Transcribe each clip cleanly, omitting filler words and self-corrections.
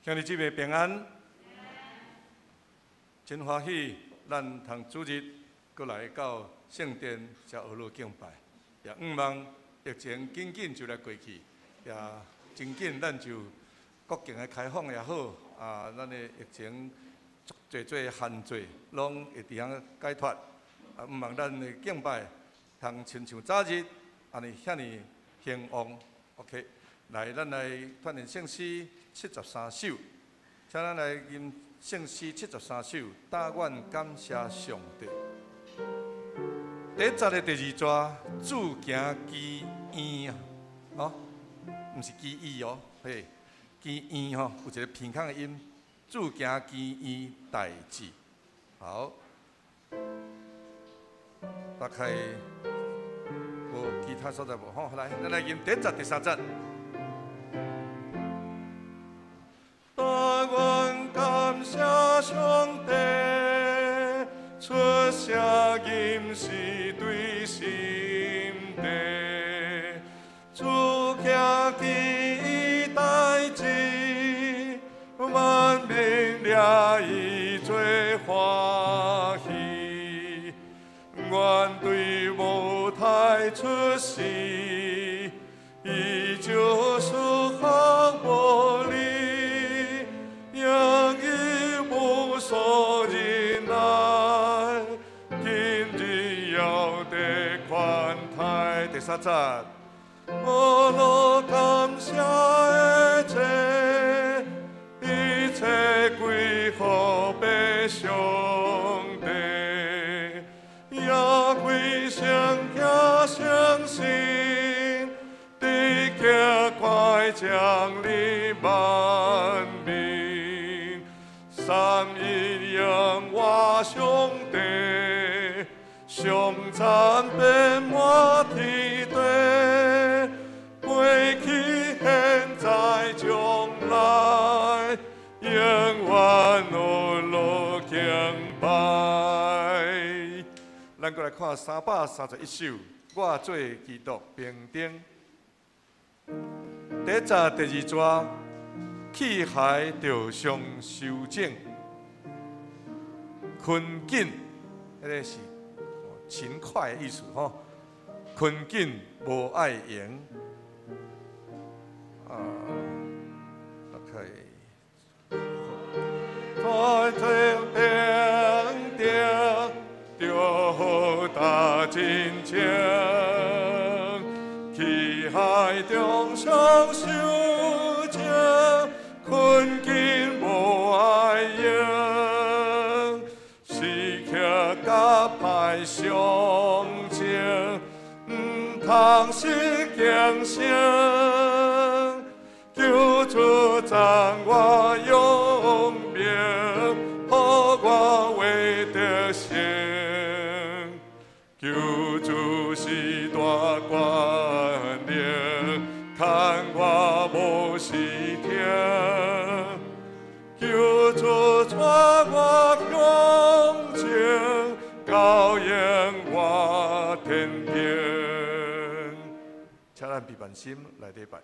兄弟姊妹平安，真欢喜，咱通主日过来到圣殿才学路敬拜，也望疫情紧紧就来过去，也真紧咱就国境的开放也好，咱的疫情做限制，拢会伫遐解脱。望咱的敬拜通亲像早日安尼遐尼兴旺。OK， 来，咱来锻炼圣诗73首，请咱来吟圣诗73首，答愿感谢上帝。第一节的第二段，主行其院啊，毋是其意哦，嘿，其院吼有一个偏空的音，主行其院代志。好，打开无其他所在无？好，来，咱来吟第一节、第三节。答愿感谢上帝，出声吟是对心地，主行其代志，万民了伊做欢喜，愿对舞台出世，伊就是好无理。所忍耐，今日要得宽待。第三节，我若感谢一切归乎俾上帝，也归上也相信，地脚快降临万民。三一仰望上帝，上赞变满天地，过去现在将来，永远路敬拜。咱过来看331首，我做基督兵丁。第一节、第二节。气海着上修正，困紧，迄个是勤快的意思吼。困紧无爱赢，在这平定着大真情，气海中上修正。困紧无爱用，时刻甲歹相争，唔通失强声，求主赞我用命，好我为得胜，求主是大官领，看我无时听。求主带我向前，高扬我天庭。请咱闭眼心来礼拜。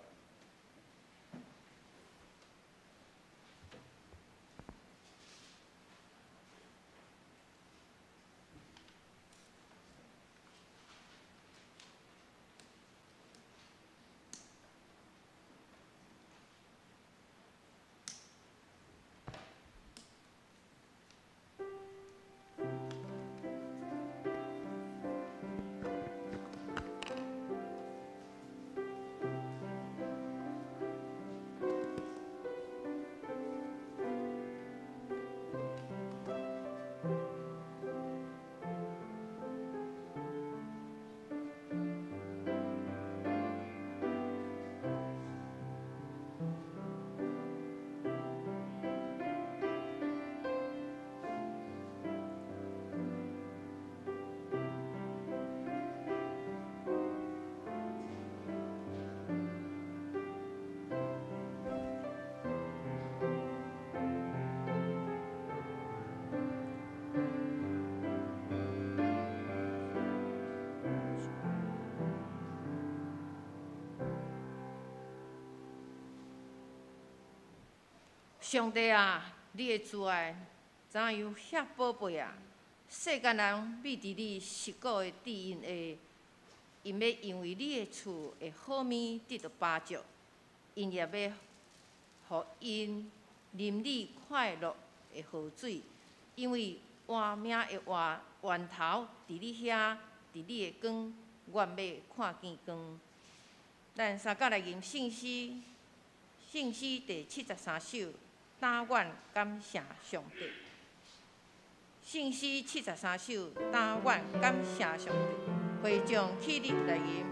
上帝啊，你的慈爱怎样遐宝贝啊？世间人秘伫你10个的地因下，因要因为你的厝的好物得到巴祝，因也要互因啉你快乐的河水，因为活命的源头伫你遐，伫你的光，愿要看见光。咱三甲来吟圣诗，圣诗第73首，但愿感谢上帝。圣诗73首，但愿感谢上帝。会众起立来吟。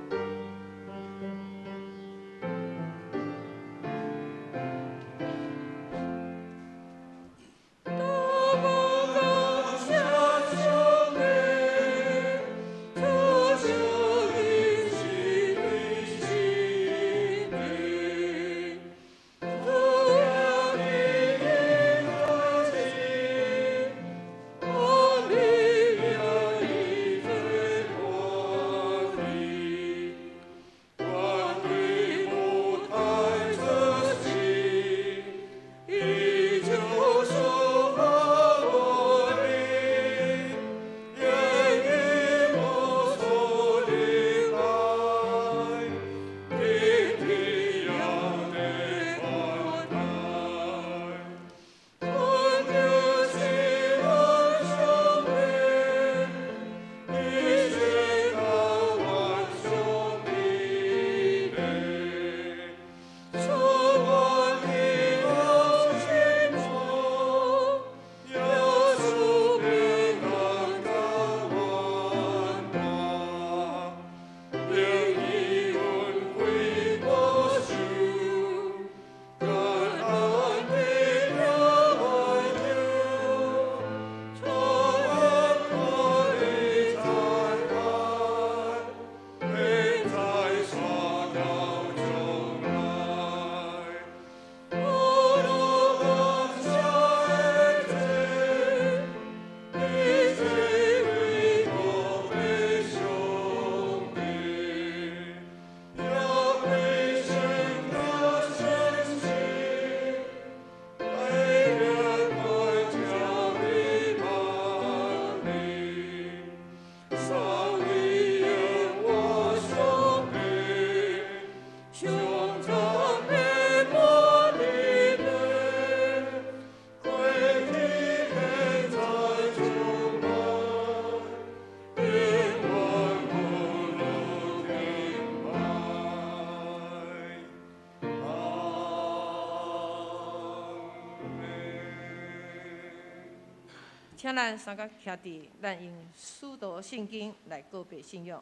请咱三个兄弟，咱用使徒圣经来告别信仰。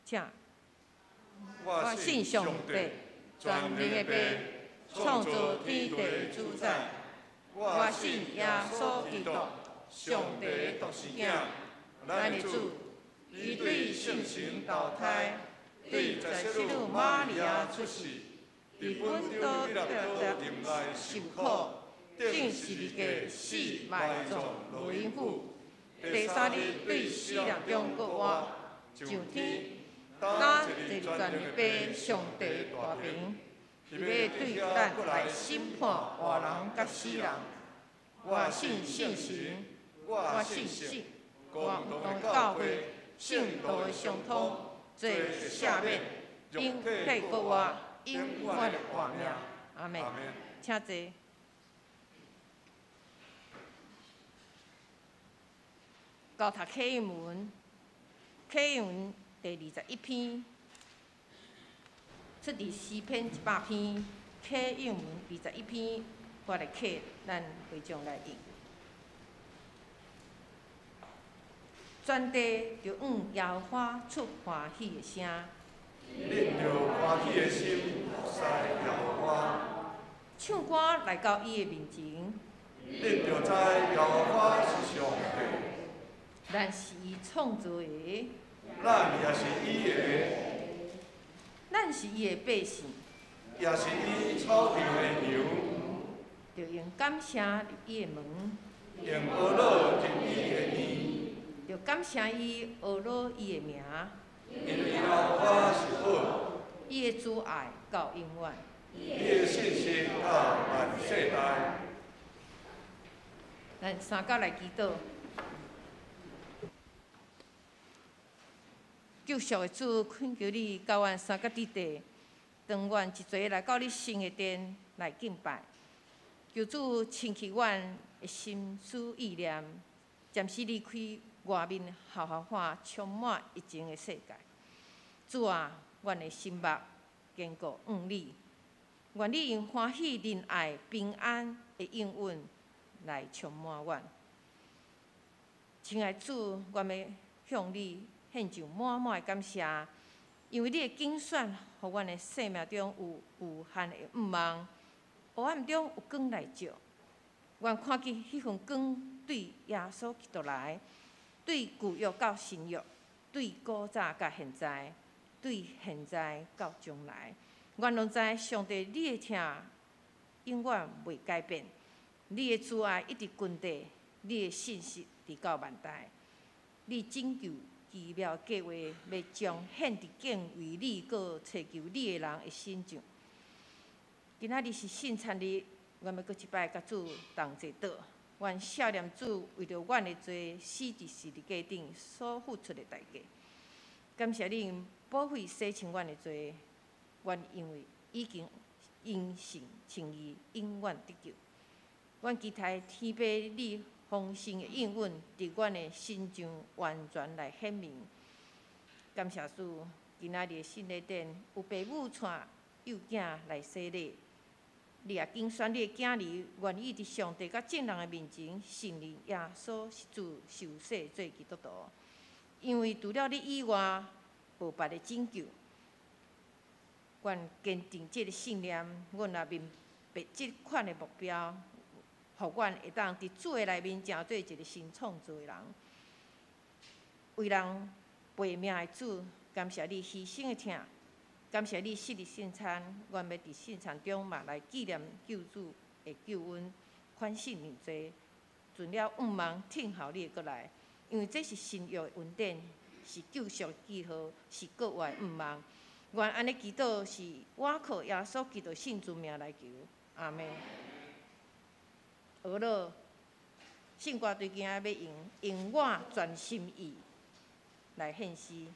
请，我信上帝，全能的父，创造天地的主宰。我信耶稣基督，上帝的独生子，咱的主，伊对圣神投胎，对十七女玛利亚出世，伫本都彼拉多任内受苦。定十字架死埋葬罗因府，第三日对死人中搁活，上天，打坐全能的上帝大平，伊要对咱来审判活人甲死人。我信圣神，我信神，我唔同教会，圣道的相通，罪赦免，因配搁活，因永远活命。阿门。请坐。交读启文，启文第21篇，出自诗篇100篇，启文21篇，我来启，咱会众来应。全地就耶和华出欢喜的声，恁着欢喜的心服侍耶和华，唱歌来到伊的面前，恁着知耶和华是上帝。咱是伊创造的，咱也是伊的，咱是伊的百姓，也是伊草场的牛，就用感谢入伊的门，用学老入伊的院，就感谢伊学老伊的名，因为耶和华是好，伊的慈爱到永远，你的信息到万世代。咱三角来祈祷。救赎的主，恳求你教阮三角之地，当阮一齐来到你神的殿来敬拜。求主清去阮的心思意念，暂时离开外面豪化充满疫情的世界。主啊，阮的心目坚固向你，愿你用欢喜、仁爱、平安的应允来充满阮。亲爱的主，阮要向你献上满满的感谢，因为你的拣选，互阮的生命中有无限的盼望，黑暗中有光来照。阮看见迄份光，对耶稣基督来，对旧约到新约，对古早到现在，对现在到将来。阮拢知上帝你的疼永远袂改变，你的慈爱一直滚地，你的信实直到万代。你拯救奇妙计划要彰显伫敬畏你、搁祈求你的人的心上。今仔日是圣餐日，阮要搁一摆甲主同齐祷。阮少年主为着阮的罪死伫十字架顶所付出的代价。感谢你用宝血洗清阮的罪，阮因为已经因信称义，永远得救。阮期待天父你丰盛的应允，伫阮的心上完全来显明。感谢主，今仔日的圣礼典有父母带幼囝来洗礼。你也拣选你的囝儿，愿意伫上帝甲众人的面前信任耶稣是主，受洗做基督徒。因为除了你以外，无别的拯救。愿坚定这个信念，阮也明白这款的目标，互阮会当伫主的内面成做一个新创造的人。为人赔命的主，感谢你牺牲的疼。感谢你昔日圣餐，愿要伫圣餐中嘛来纪念救主的救恩，反省认罪，尽了愿望，听候你的过来。因为这是新约的恩典，是救赎的记号，是国外的愿望。愿安尼祈祷是我靠耶稣基督圣主名来求，阿门。学了圣歌对今仔要用我全心意来献诗。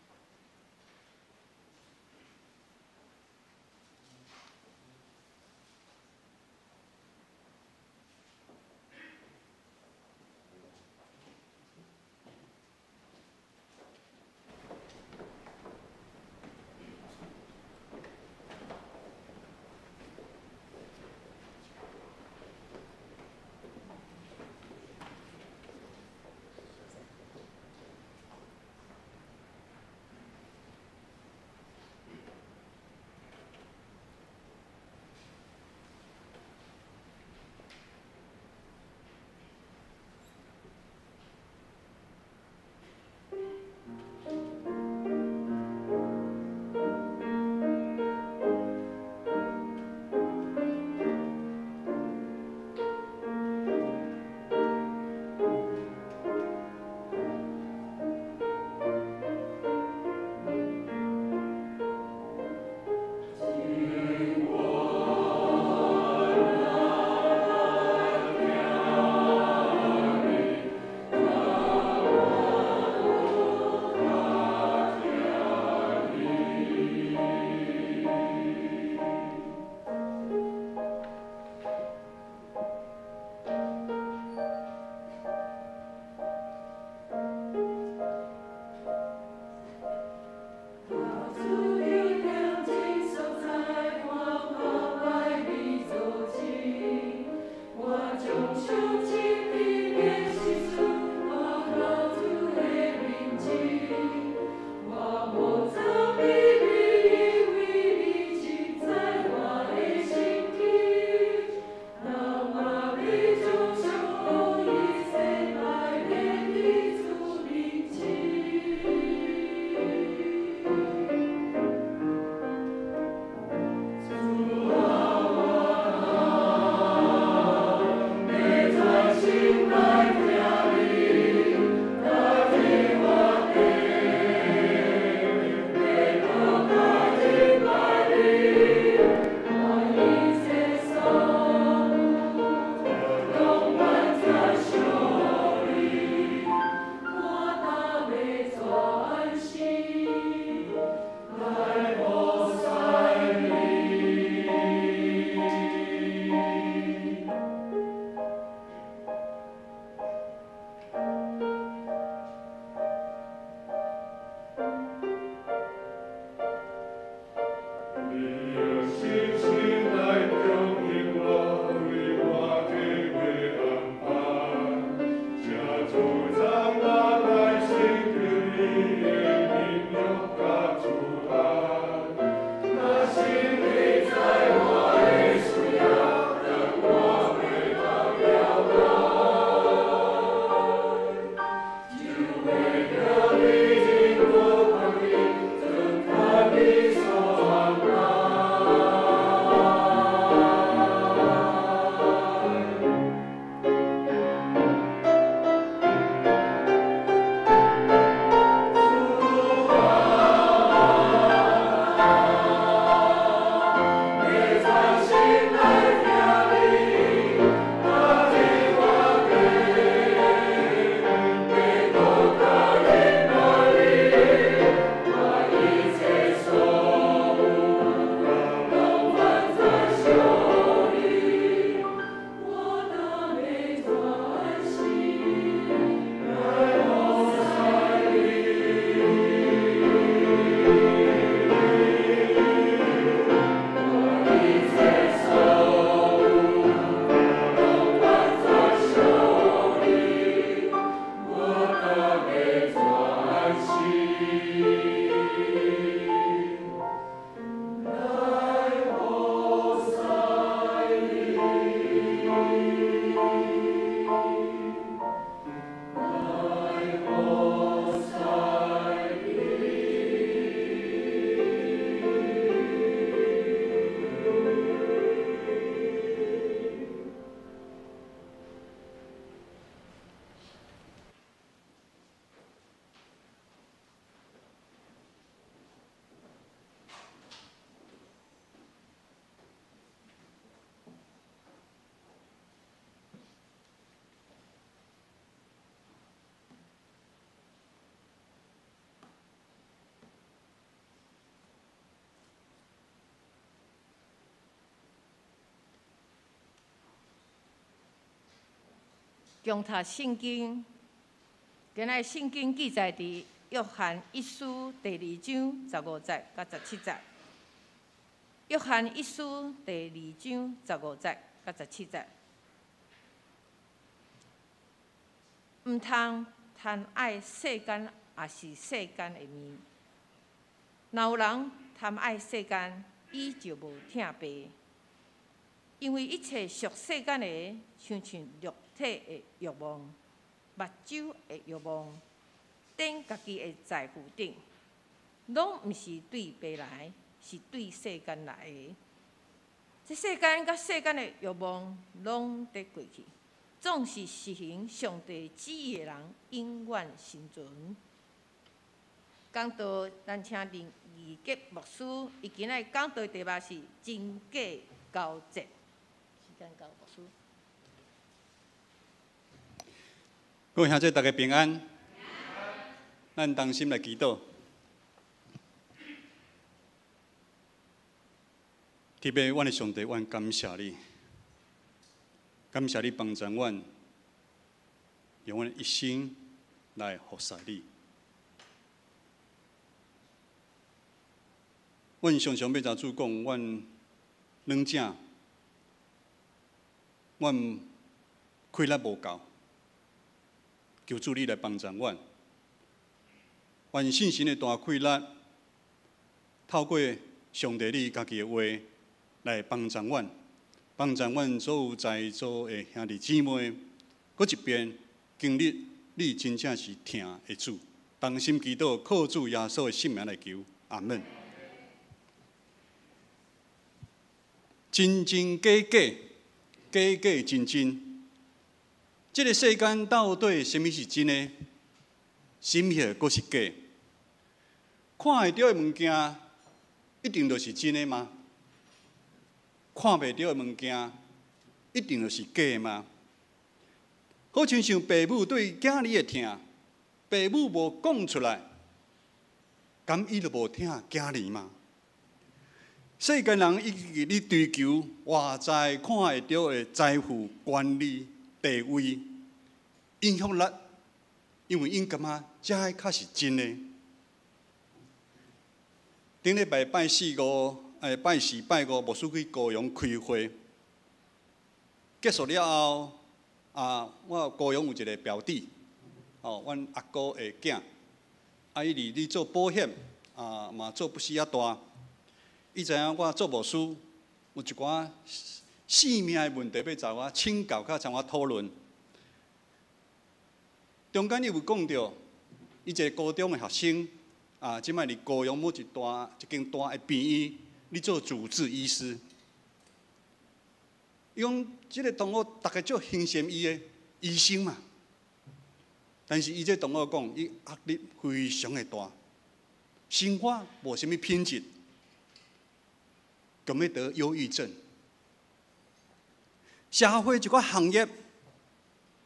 共读圣经。今日圣经记载伫约翰一书第2章15节到17节。约翰一书第2章15节到17节。毋通贪爱世间，也是世间的物。若有人贪爱世间，伊就无疼爸。因为一切属世间的，亲像肉体的欲望、目睭的欲望，顶家己的财富顶，拢毋是对爸来，是对世间来的。这世间甲世间的欲望，拢得过去。总是实行上帝旨意的人，永远生存。讲道，咱请林义杰牧师，伊今仔讲道题目是真假交接。时间到，牧师。各位兄弟，大家平安。咱同心来祈祷。特别，阮的上帝，阮感谢你，感谢你帮助阮，用阮一生来服侍你。阮常常要甲主讲，阮软正，阮气力无够，求主你来帮助阮。愿信心的大气力，透过上帝你家己的话来帮助阮，帮助阮所有在座的兄弟姊妹，搁一遍经历你真正是疼的主。同心祈祷，靠主耶稣的圣名来求，阿门。真真假假，假假真真。这个世间到底什么是真的？什么阁是假？看会到的物件，一定就是真的吗？看袂到的物件，一定就是假的吗？好亲像父母对囝儿的疼，父母无讲出来，敢伊就无疼囝儿吗？世间人一直咧追求外在看会到的财富、权力、地位、影响力，因为因感觉这较是真的。顶礼拜拜4、拜5，牧师去高雄开会，结束了后，我高雄有一个表弟，阮阿哥的囝，伊咧做保险，嘛做不是遐大。伊知影我做牧师，有一寡性命的问题要找我请教，甲找我讨论。中间伊有讲到，伊一个高中的学生，即摆伫高雄某一间大的病院，咧做主治医师。伊讲，即个同学大家足欣赏伊的医生嘛，但是伊这同学讲，伊压力非常的大，生活无啥物品质。咁要得忧郁症，社会一寡行业、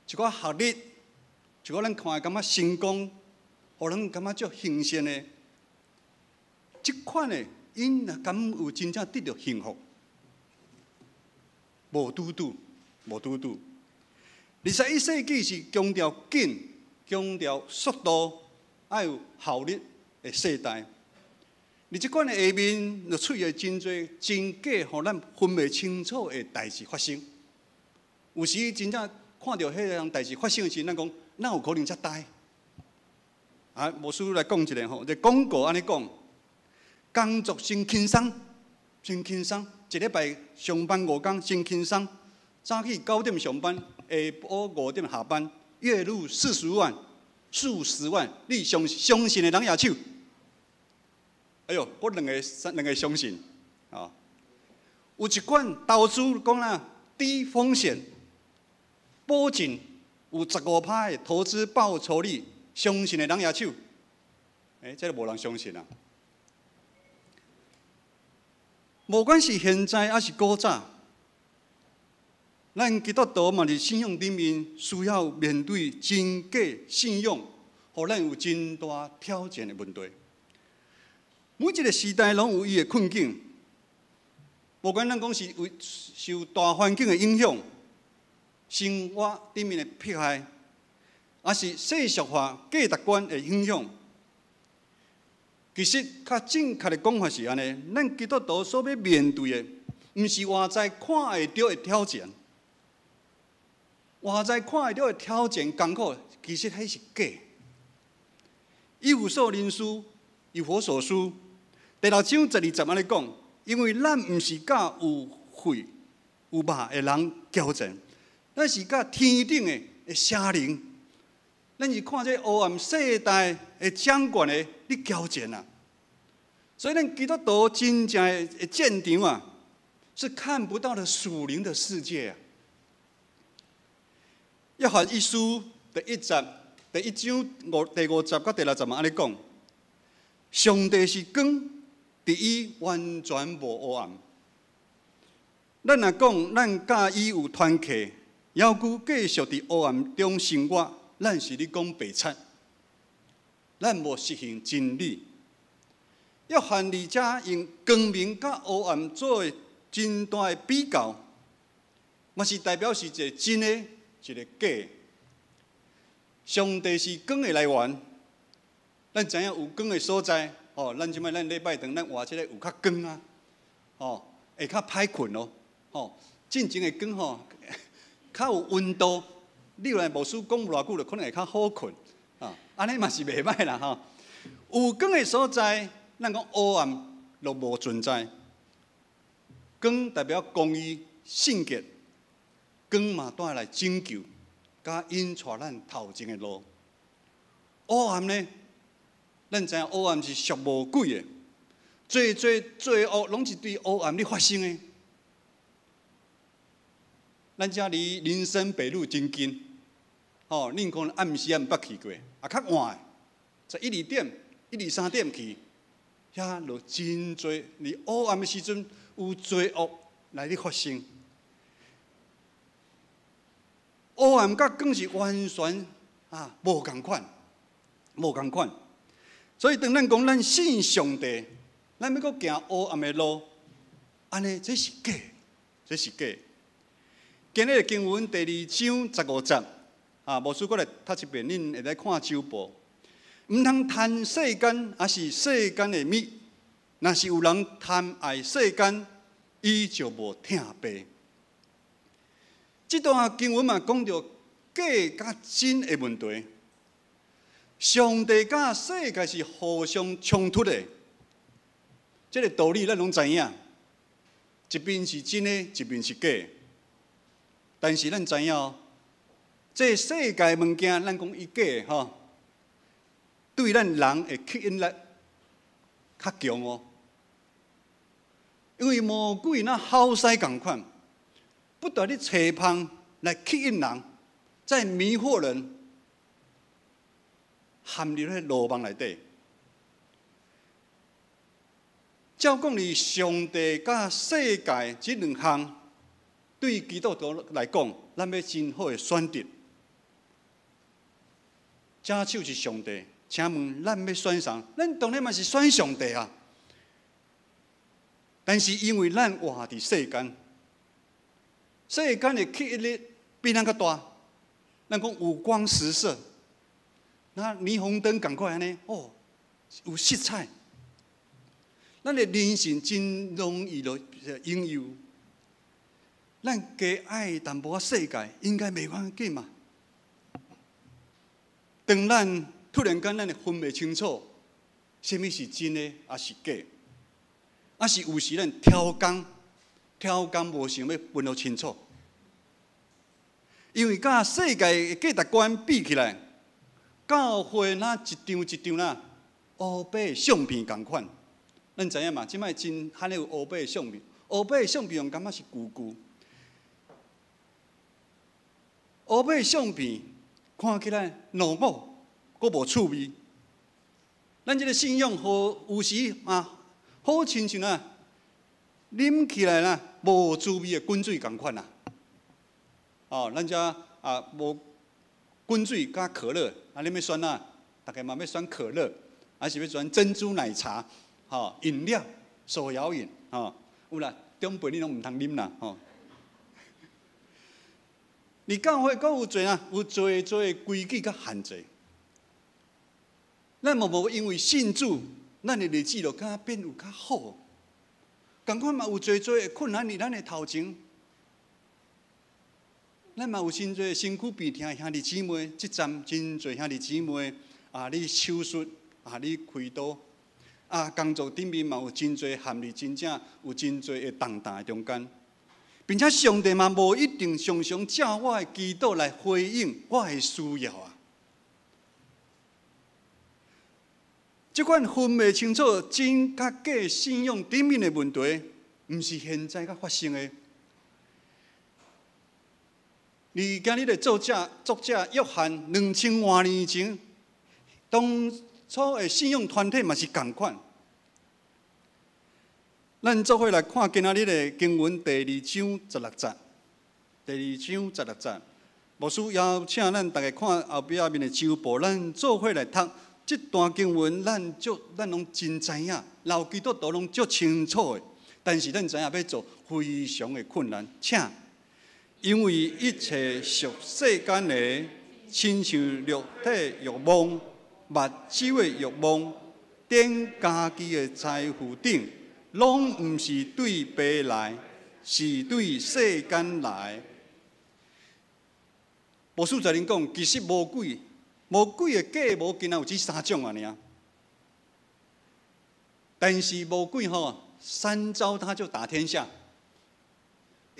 一寡学历、一寡咱看会感觉成功，互人感觉足兴盛的，即款的，因若敢有真正得到幸福？无拄拄。21世纪是强调紧、强调速度，要有效率的世代。你即款的下面，就出现真多真假，互咱分袂清楚的代志发生。有时真正看到迄样代志发生的时，咱讲哪有可能遮大？牧师来讲一下吼，这广告安尼讲，工作真轻松，真轻松。一礼拜上班5天，真轻松。早起9点上班，下晡5点下班，月入40万、数十万，你相信的人举手。哎呦，我两个相信啊！有一款投资讲啦，低风险，保证有15%的投资报酬率，相信的人举手。这个无人相信啊！无管是现在还是古早，咱基督徒嘛是信仰顶面需要面对真假信仰，互咱有真大挑战的问题。每一个时代拢有伊的困境，无管咱讲是受大环境的影响，生活顶面的迫害，还是世俗化价值观的影响。其实较正确的讲法是安尼：咱基督徒所要面对的，毋是外在看会到的挑战，外在看会到的挑战艰苦，其实迄是假。以弗所人书、以弗所书第6章12节安尼讲，因为咱毋是甲有血有肉的人交战，咱是甲天顶的邪灵，咱是看这黑暗世代的掌权的咧交战啊。所以，咱基督徒真正的战场啊，是看不到的属灵的世界啊。约翰一书第1章第5节到第6节嘛，安尼讲：上帝是光，伫伊完全无黑暗。咱若讲咱甲伊有团契，犹豫继续伫黑暗中生活，咱是咧讲白贼，咱无实行真理。约翰二者用光明甲黑暗做真大的比较，嘛是代表是一个真的，一个假。上帝是光的来源，咱知影有光的所在，咱即摆咱礼拜堂咱活即个有较光啊，会较歹困哦，进前的光较有温度，你若无事讲偌久，就可能会较好困啊，安尼嘛是袂歹啦有光的所在。咱讲黑暗就无存在，光代表公义、圣洁，光嘛带来拯救，甲引带咱头前的路。黑暗呢，咱知影黑暗是属魔鬼的，罪恶拢是对黑暗里发生的。咱遮离林森北路真近，恁可能暗时也毋捌去过，也较晚的，11、2点、1、2、3点去。遐就真多，伫黑暗的时阵有罪恶来咧发生。黑暗甲光是完全无共款，无共款。所以当咱讲咱信上帝，咱要搁行黑暗的路，安尼这是假，这是假。今日的经文第2章15节，无事过来读一遍，恁会来看周报。毋通贪世间，也是世间的物。若是有人贪爱世间，伊就无疼爸。这段经文嘛讲到假甲真的问题。上帝甲世界是互相冲突的，这个道理咱拢知影。一边是真的，一边是假。但是咱知影这世界物件，咱讲伊假对咱人的吸引力较强因为魔鬼那好势共款，不断地扯碰来吸引人，再迷惑人，陷入迄罗网内底。照讲哩，上帝甲世界这两项，对基督徒来讲，咱要真好的选择。正手是上帝。请问咱要选啥？咱当然嘛是选上帝啊！但是因为咱活伫世间，世间的吸引力比咱较大。咱讲五光十色，那霓虹灯赶快安尼有色彩。咱的人生真容易就拥有。咱加爱淡薄仔世界，应该袂要紧嘛？当咱突然间，咱会分袂清楚，什么是真的，还是假，还是有时咱挑工无想要分得清楚。因为甲世界的价值观比起来，教会那一张一张黑白的相片同款。咱知影嘛？即摆真罕有黑白的相片，黑白的相片用感觉是旧旧。黑白的相片看起来落伍。佫无趣味，咱这个信仰有时好亲像啉起来无滋味的滚水同款咱遮无滚水加可乐，你要选大家嘛要选可乐，还是要选珍珠奶茶？饮料、手摇饮有啦，中辈你拢毋通啉啦你教会阁有侪啊，有侪的规矩甲限制。咱嘛无因为信主，咱的日子就敢变有较好。共款嘛有侪的困难伫咱的头前。咱嘛有真侪身躯病痛兄弟姊妹，即站真侪兄弟姊妹你手术你开刀工作顶面嘛有真侪含义，真正有真侪的重担中间，并且上帝嘛无一定常常照我的祈祷来回应我的需要啊。即款分袂清楚真甲假信仰顶面的问题，毋是现在才发生的。而今日的作者约翰2000多年前，当初的信仰团体嘛是同款。咱做伙来看今仔日的经文第2章16节。第2章16节，牧师邀请咱大家看后壁面的周报，咱做伙来读这段经文，咱拢真知影，老基督徒拢足清楚的。但是咱知影要做非常的困难，请。因为一切属世间的，亲像肉体欲望、目睭的欲望、踮家己的财富顶，拢毋是对爸来，是对世间来。牧师在恁讲，其实魔鬼的假无仅有这3种尔。但是魔鬼3招他就打天下。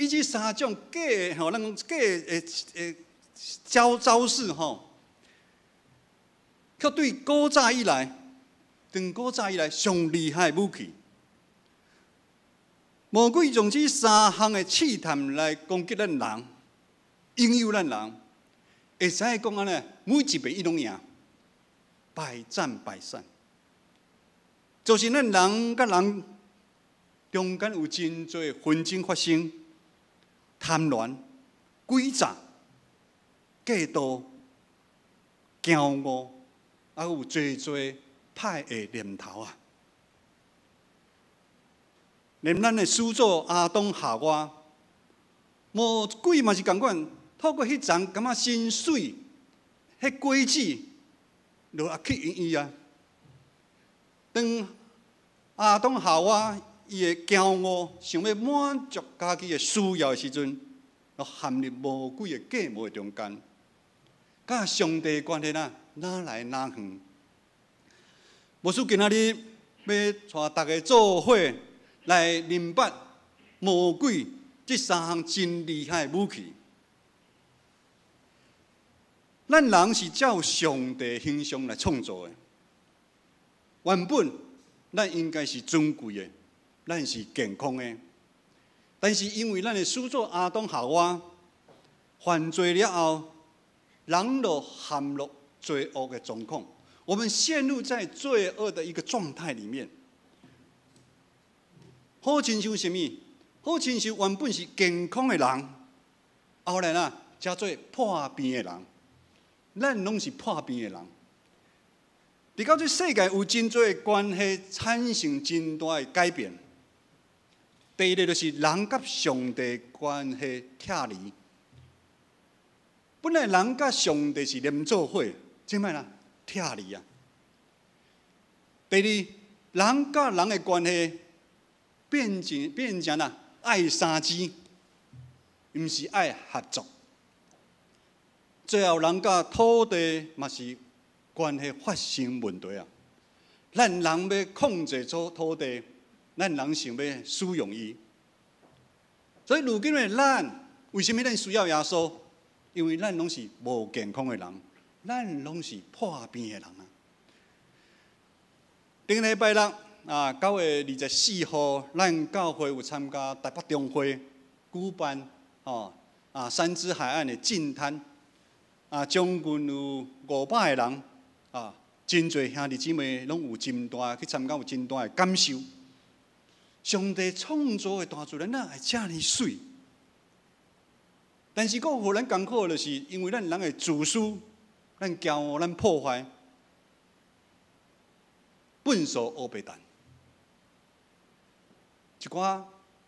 伊这3种假的咱讲假的招式却对古早以来上厉害的武器。魔鬼用这3项的试探来攻击咱人，引诱咱人，会使讲安尼，每一遍伊拢赢，百战百胜。就是咱人甲人中间有真多纷争发生。贪婪、诡诈、嫉妒、骄傲，有侪歹的念头啊！连咱的始祖亚当夏娃，魔鬼嘛是共款，透过迄丛感觉真水，迄果子，就吸引伊啊。当亚当夏娃伊的骄傲，想要满足家己的需要的时阵，就陷入魔鬼的计谋中间，甲上帝的关系哪来哪远？牧师今仔日要带大家做伙来明白魔鬼这3项真厉害的武器。咱人是照上帝的形象来创造的，原本咱应该是尊贵的。咱是健康的，但是因为咱的始祖亚当夏娃犯罪了后，人就陷入罪恶的状况，我们陷入在罪恶的一个状态里面。好亲像什么？好亲像原本是健康的人，后来才做破病的人。咱拢是破病的人。伫到这世界有真多关系产生真大的改变。第一个就是人甲上帝关系拆离。本来人甲上帝是连做伙，即摆拆离啊。第二，人甲人的关系变成爱三姿，毋是爱合作。最后，人甲土地嘛是关系发生问题啊。咱人要控制住土地。咱人想要使用伊，所以如今的咱，为什么咱需要耶稣？因为咱拢是无健康的人，咱拢是破病的人啊。顶礼拜六9月24号，咱教会有参加台北中会举办三芝海岸的净滩，将近有500个人真侪兄弟姊妹拢有真大去参加，有真大的感受。上帝创造的大自然会这么水，但是佫互咱艰苦的，就是因为咱人的自私、咱骄傲、咱破坏，粪扫乌白蛋，一寡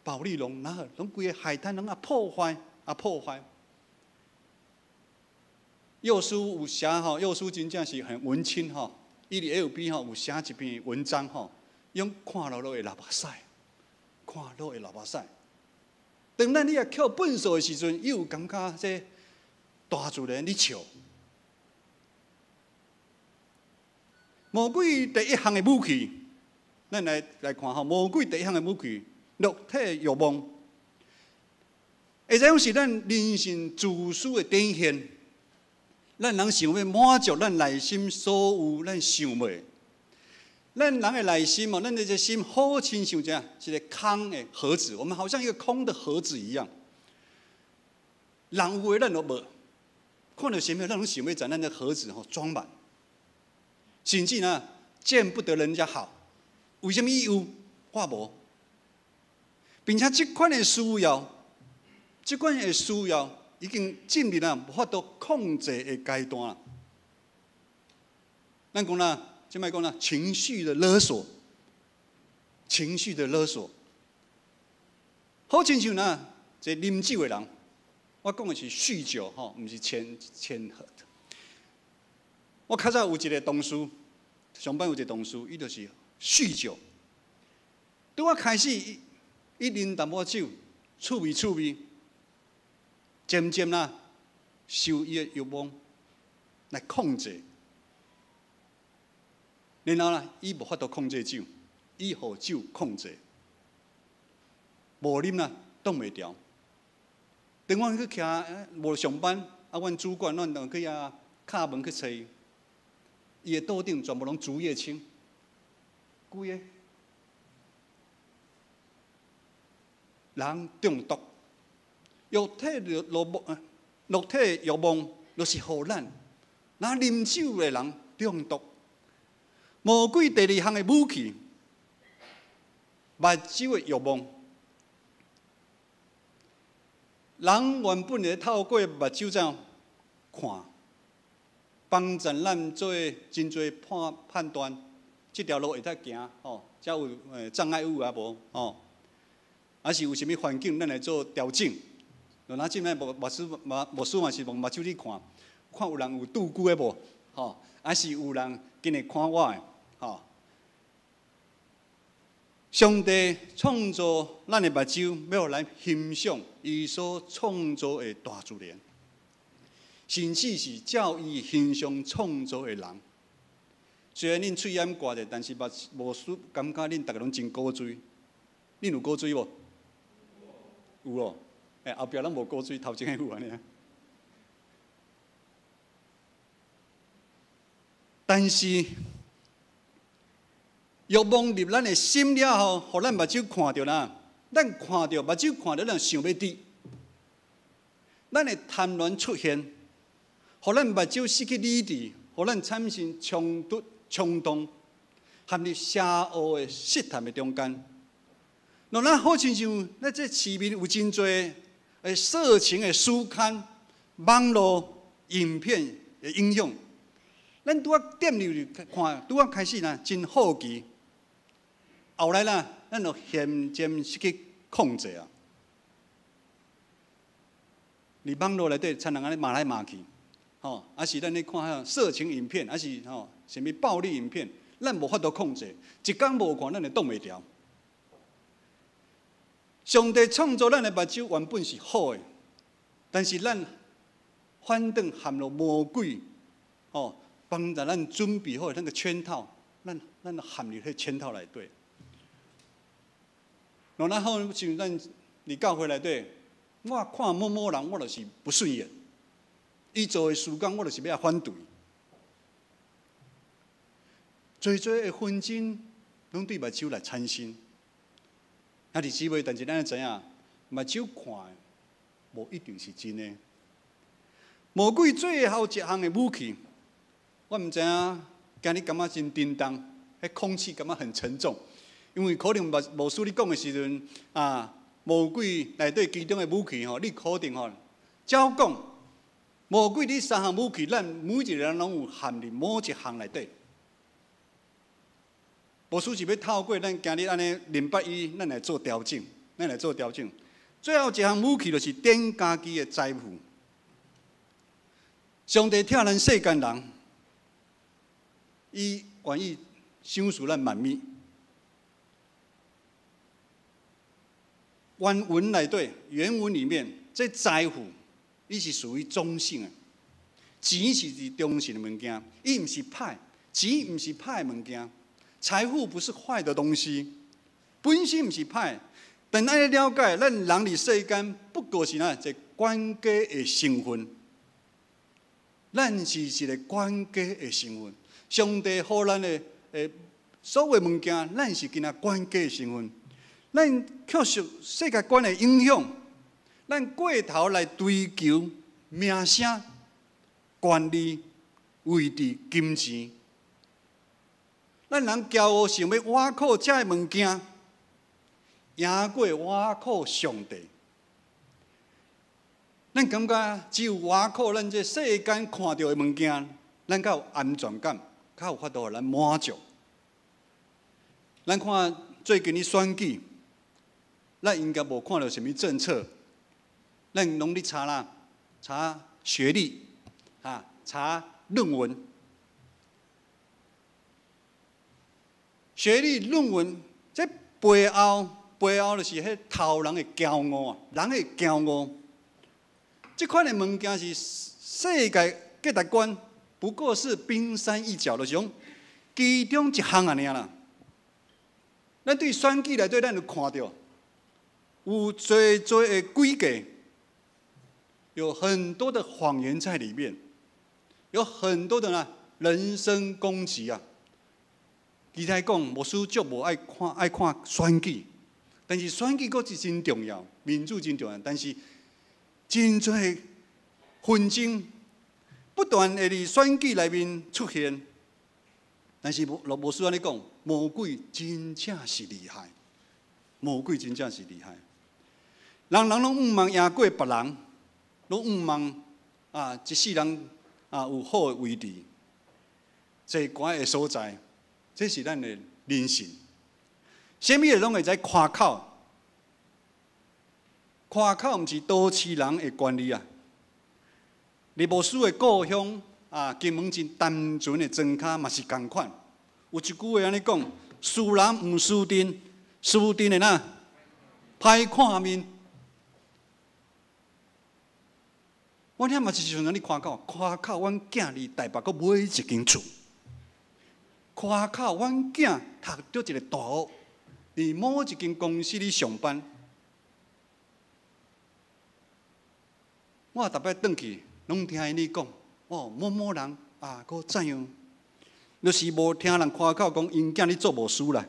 暴力拢规个海滩拢破坏。幼书有写吼，幼书真正是很文青吼，伊伫 FB 吼有写一篇文章吼，用看落会流目屎，看落会流目屎。当咱你也扣粪扫的时阵，伊有感觉这大自然咧笑。魔鬼第一项的武器，咱来看吼，魔鬼第一项的武器，肉体欲望，会使讲是咱人性自私的展现。咱人想要满足咱内心所有咱想袂，咱人的内心哦，咱的这心好亲像这样一个空的盒子，我们好像一个空的盒子一样。人有的咱都无，看到什么咱拢想要在咱的盒子吼装满，甚至呢见不得人家好，为什么伊有我无？并且这款的需要，已经进入了无法度控制的阶段了。咱讲啦，即摆讲啦，情绪的勒索，好亲像呢，一个啉酒的人，我讲的是酗酒吼，毋是前喝。我较早有一个同事，上班有一个同事，伊就是酗酒。拄我开始，伊啉淡薄酒，趣味。渐渐啦，受伊的欲望来控制，然后啦，伊无法度控制酒，伊互酒控制，无啉啦，挡袂牢。等我去徛无上班，啊，阮主管阮就去啊敲门去找伊，伊的桌顶全部拢竹叶青，规个人中毒。肉体欲望，就是互咱那啉酒的人中毒。魔鬼第二项的武器，目睭的欲望。人原本会透过目睭这样看，帮助咱做真侪判断，这条路会当行哦，才有障碍物啊无哦，还是有啥物环境，咱来做调整。咱即摆目睭嘛是用目睭去看，看有人有拄久的无，吼，还是有人今日看我的，吼。上帝创造咱的目睭，要来欣赏伊所创造的大自然，甚至是照伊形象创造的人。虽然恁喙眼挂者，但是无感觉恁逐个拢真古锥。恁有古锥无？有哦。后壁咱无古锥，头前迄有安尼。但是欲望入咱的心了后，互咱目睭看到啦，咱看到目睭看到，咱想要伫，咱的贪婪出现，互咱目睭失去理智，互咱产生冲动，陷入邪恶的试探的中间。让咱好亲像咱这市面有真侪色情的书刊、网络影片的应用，咱拄仔点入去看，拄仔开始啦，真好奇，后来啦，咱就渐渐失去控制啊。伫网络内底，常人安尼骂来骂去，吼，还是咱咧看色情影片，还是吼什么暴力影片，咱无法度控制，一天无看，咱就挡袂牢。上帝创造咱的目睭原本是好的，但是咱反倒陷入魔鬼哦，帮助咱准备好那个圈套，咱陷入迄圈套内底。然后像咱伫教会内底，我看某某人，我就是不顺眼，伊做的事工，我就是要反对。最的纷争，拢对目睭来产生。啊，伫姊妹，但是咱知影，目睭看的，无一定是真的。魔鬼最后一项的武器，我毋知影，今日感觉真叮当，迄空气感觉很沉重，因为可能无使你讲的时阵，啊，魔鬼内底其中的武器吼，你可能吼，照讲，魔鬼这三项武器，咱每一个人拢有陷入某一项内底。无须是要透过咱今日安尼礼拜一，咱来做调整，最后一项武器就是点家己的财富。上帝疼咱世间人，伊愿意赏赐咱万物。原文内底，原文里面，这财富，伊是属于中性的。钱是中性的物件，伊毋是歹，钱毋是歹的物件，财富不是坏的东西，本身毋是歹。但爱了解，咱人伫世间不过是一个管家的身份，咱是一个管家的身份。上帝予咱的所有物件，咱是今仔管家的身份。咱确实世界观的影响，咱过头来追求名声、权力、位置、金钱。咱人骄傲想要挖靠这物件，赢过挖靠上帝。咱感觉只有挖靠咱这世间看到的物件，咱较有安全感，较有法度互咱满足。咱看最近的选举。咱应该无看到什么政策，咱拢咧查啦，查学历，查论文，学历论文，这背后就是迄头人的骄傲啊，人的骄傲。这款的物件是世界价值观，不过是冰山一角，就是讲其中一项啊尔啦。咱对选举内底，咱就看到。有最的规格，有很多的谎言在里面，有很多的人身攻击啊。其他讲，牧师足无爱看选举，但是选举佫是真重要，民主真重要，但是真多纷争不断会伫选举内面出现。但是牧师安尼讲，魔鬼真正是厉害，魔鬼真正是厉害。人拢毋茫赢过别人，拢毋茫一世人有好的位置，坐悬的所在，这是咱的人性。啥物嘢拢会使夸口，夸口毋是都市人的权利啊。李牧师的故乡金门真单纯的庄脚嘛是同款。有一句话安尼讲：输人毋输阵，输阵的歹看面。我遐嘛是时阵安尼夸口，阮囝伫台北阁买一间厝，夸口阮囝读着一个大学，伫某一间公司里上班。我逐摆转去，拢听伊讲，某某人阁怎样，就是无听人夸口讲因囝咧做牧师啦。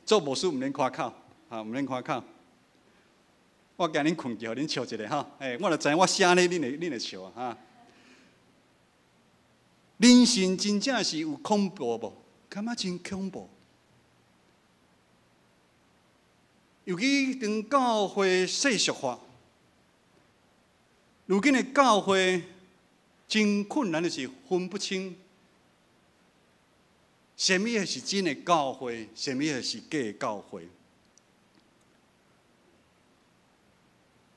做牧师毋免夸口，毋免夸口。我今日困觉，恁笑一下哈。我就知我写咧，恁会笑啊。人性真正是有恐怖无？感觉真恐怖。尤其当教会世俗化，如今的教会真困难的是分不清，什么是真的教会，什么是假的教会。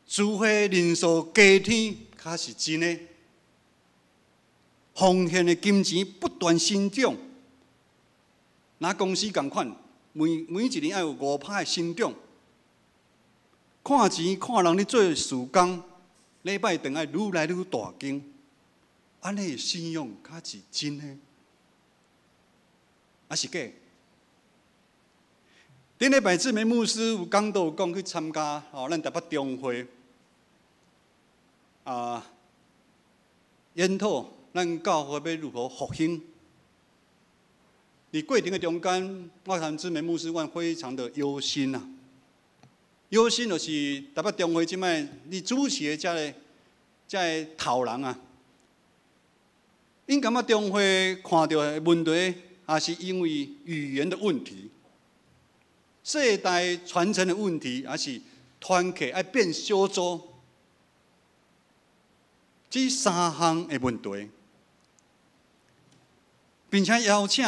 聚会人数加添，才是真的。奉献的金钱不断增长，拿公司同款，每一年要有5%的增长。看钱看人咧做事工，礼拜堂要愈来愈大间，安尼的信仰才是真的，还是假？顶礼拜志明牧师有讲到讲去参加咱台北中会。研讨咱教会要如何复兴。伫过程的中间，我和志明牧师，我非常的忧心啊。忧心就是台北中会即摆你主持的这个头人啊，因感觉中会看到的问题，也是因为语言的问题、世代传承的问题，还是团契爱变小组。这3项的问题，并且邀请，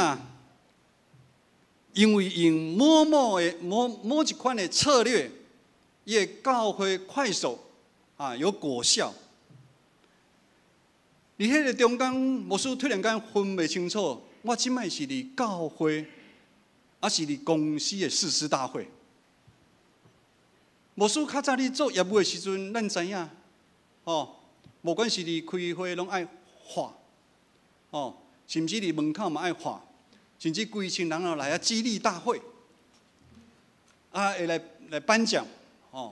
因为用某一款的策略，伊会教会快速有果效。伫迄个中间，牧师突然间分袂清楚，我即摆是伫教会，还是伫公司的誓师大会？牧师较早咧做业务的时阵，咱知影，无管是伫开会拢爱画，甚至伫门口嘛爱画，甚至规群人来激励大会，会来颁奖，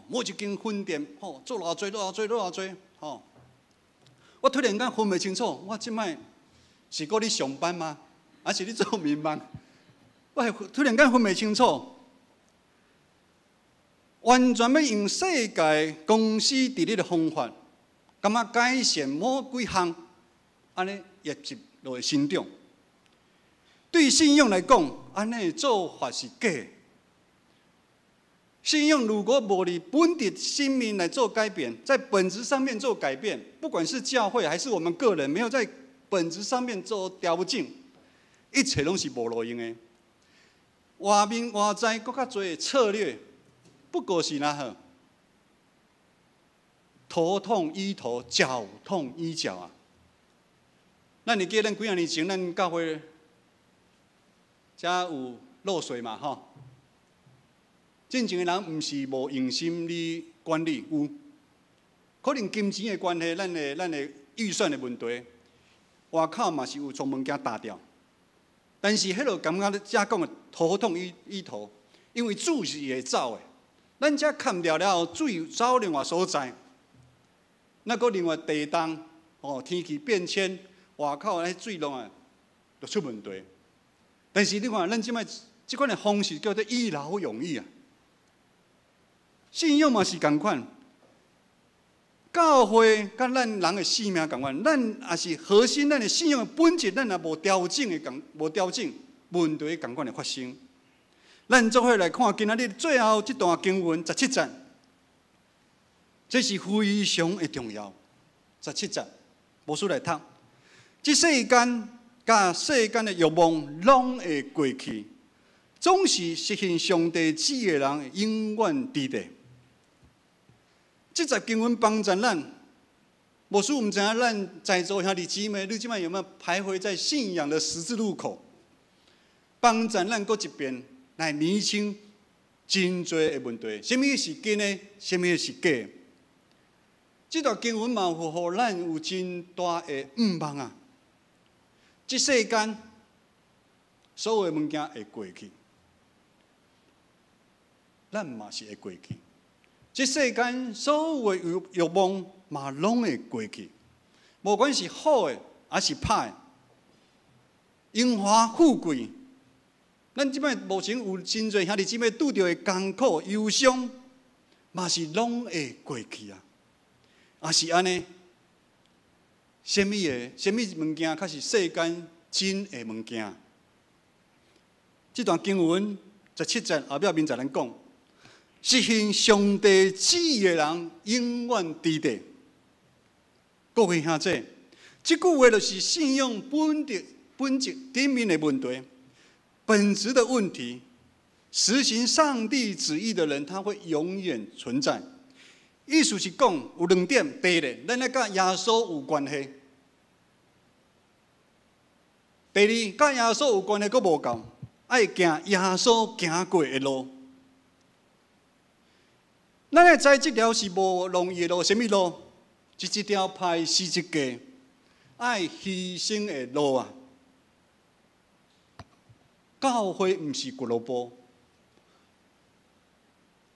每一间分店，做偌济，我突然间分袂清楚，我即摆是搁咧上班吗？还是咧做民吗？我突然间分袂清楚，完全要用世界公司治理的方法，感觉改善某几项，安尼业绩就会成长。对信用来讲，安尼做法是假的。信用如果无伫本质生命来做改变，在本质上面做改变，不管是教会还是我们个人，没有在本质上面做调整，一切拢是无路用的。外面外在搁较侪策略，不过是哪好？头痛医头，脚痛医脚啊！咱会记得咱几啊年前，咱教会遮有漏水嘛，真正的人毋是无用心哩管理，有可能金钱的关系，咱的预算的问题，外口嘛是有从物件打掉。但是迄落感觉遮讲的头痛医头，因为水是会走的，咱遮砍掉了后，水走另外所在，那个另外地动，天气变迁，外口迄水拢就出问题。但是你看，咱即摆即款的方式叫做一劳永逸啊。信用嘛是同款，教会甲咱人的性命同款，咱也是核心，咱的信用的本质，咱也无调整，问题同款的发生。咱做伙来看今仔日最后这段经文17节，这是非常的重要。17节，牧师来读：这世间甲世间的欲望拢会过去，总是实行上帝旨意的人会永远伫地。这节经文帮助咱，牧师唔知影咱在座兄弟姊妹，你即摆有没有徘徊在信仰的十字路口？帮助咱搁一遍来厘清真多的问题，什么是真的，什么是假的。这段经文嘛，互咱有真大的毋茫啊！这世间所有的物件会过去，咱嘛是会过去。这世间所有的欲望嘛，拢会过去，无管是好的还是歹的，荣华富贵，咱即摆目前有真侪兄弟姊妹拄着的艰苦、忧伤，嘛是拢会过去啊！也是安尼，什么物件才是世间真的物件？这段经文17节后壁面才咱讲。实行上帝旨意的人永远伫地。各位兄弟，这句话就是信仰本质顶面的问题，本质的问题。实行上帝旨意的人，他会永远存在。意思是讲有2点：第一，咱要甲耶稣有关系；第二，甲耶稣有关系阁无够，爱行耶稣行过的路。咱会知这条是无容易的路，什么路？是一条歹死一家、爱牺牲的路啊！教会毋是俱乐部，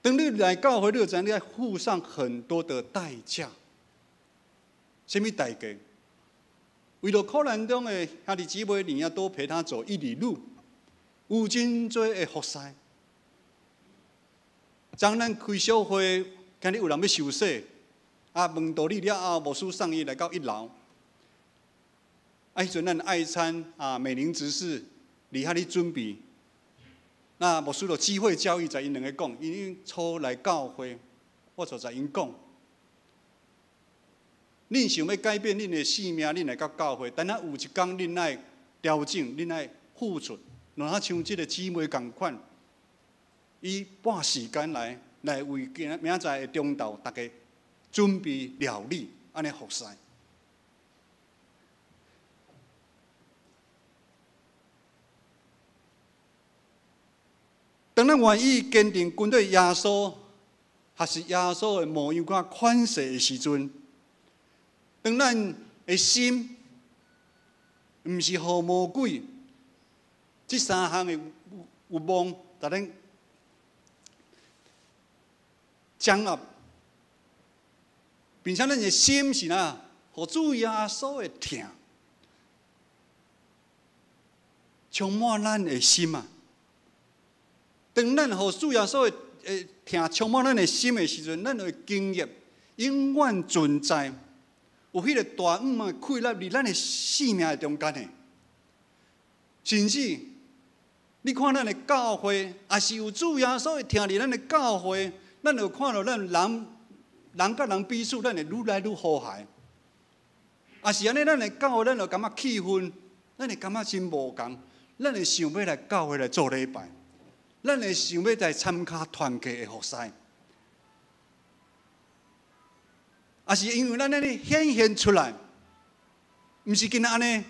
当你来教会，你就知你要付上很多的代价。什么代价？为了苦难中的兄弟姊妹，你要多陪他走1里路，有真多的服侍。当咱开小会，今日有人要受洗，问道理了后，牧师送伊来到1楼。迄阵咱爱餐美龄执事伫遐咧准备，那牧师就机会教育，在因2个讲，因初来教会，我就在因讲，恁想要改变恁的性命，恁来到教会，但有一天恁爱调整，恁爱付出，若像即个姊妹共款。伊拨时间来为明仔载的中昼，大家准备料理，安尼服侍。当咱愿意坚定跟对耶稣，还是耶稣的模样甲款式的时阵，当咱的心毋是互魔鬼这三项的有望，甲咱掌握，并且咱的心是哪，互主耶稣的疼充满咱的心啊！当咱互主耶稣的疼充满咱的心的时阵，咱会经验永远存在有迄个大的溃烂伫咱的生命的中间的。甚至你看咱的教会，也是有主耶稣的疼伫咱的教会，咱就看到咱人甲人彼此，咱会愈来愈和谐。也是安尼，咱的教会，咱就感觉气氛，咱会感觉真无共，咱会想要来教会来做礼拜。咱会想要来参加团契的服侍，也是因为咱安尼显现出来，毋是仅安尼，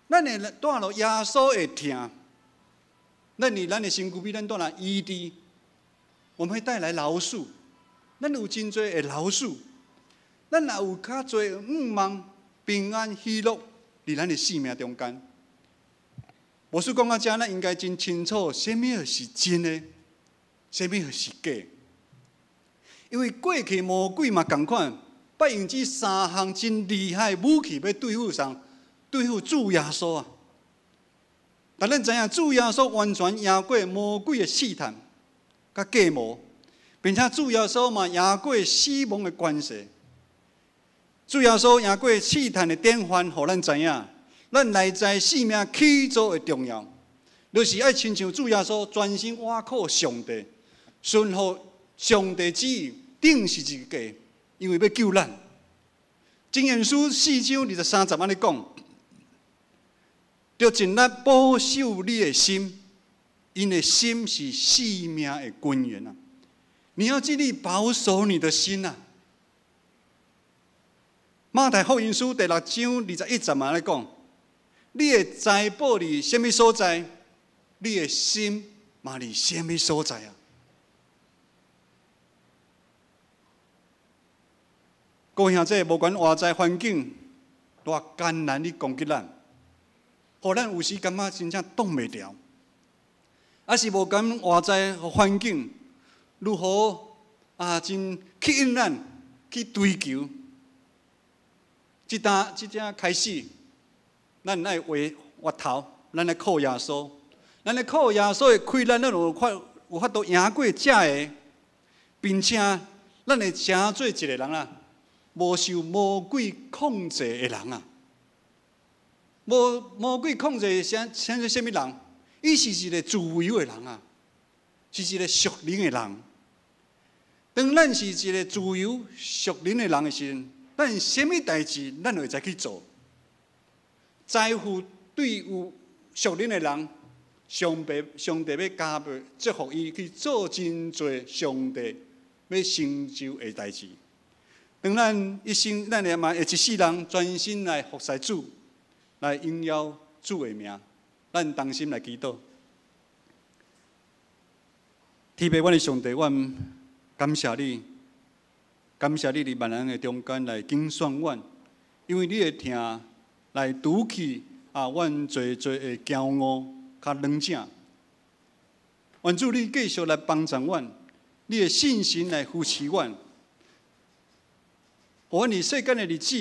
咱会带落耶稣的疼，咱伫咱的身躯边，咱带来医治，我们会带来饶恕，咱有真多的饶恕，咱也有较多望平安喜乐伫咱的生命中间。牧师讲到这，咱应该真清楚，什么是真的，什么是假。因为过去魔鬼嘛同款，捌用这三项真厉害的武器要对付主耶稣啊。但咱知影，主耶稣完全赢过魔鬼的试探，甲计谋，并且主耶稣嘛赢过死亡的关系。主耶稣赢过试探的典范，互咱知影。咱内在生命起初的重要，就是爱亲像主耶稣，专心倚靠上帝，顺服上帝旨意，定是一个，因为要救咱。箴言书4章23节安尼讲：，要尽力保守你的心，因的心是生命的根源啊！你要尽力保守你的心啊！马太福音书第6章21节安尼讲。你的财宝伫什么所在，你的心嘛伫什么所在啊？各位兄弟，无管外在环境多艰难，你攻击咱，互咱有时感觉真正挡袂牢；，还是无管外在环境如何真吸引咱去追求，即正开始。咱爱回头，咱来靠耶稣，咱来靠耶稣的开咱有法度赢过这个，并且咱会成做一个人啊，无受魔鬼控制的人啊。魔鬼控制像做什么人？伊是一个自由的人啊，是一个属灵的人。当咱是一个自由属灵的人的时候，咱什么代志咱会再去做？在乎对有属灵的人，上帝要加倍祝福伊去做真多上帝要成就的代志。当咱一生，咱会一世人专心来服侍主，来荣耀主的名，咱同心来祈祷。天父，阮的上帝，阮感谢你，感谢你伫万人的中间来拣选阮，因为你的疼。来拄起阮最的骄傲、较软正。愿主你继续来帮助阮，你的信心来扶持阮。互阮伫世间的日子，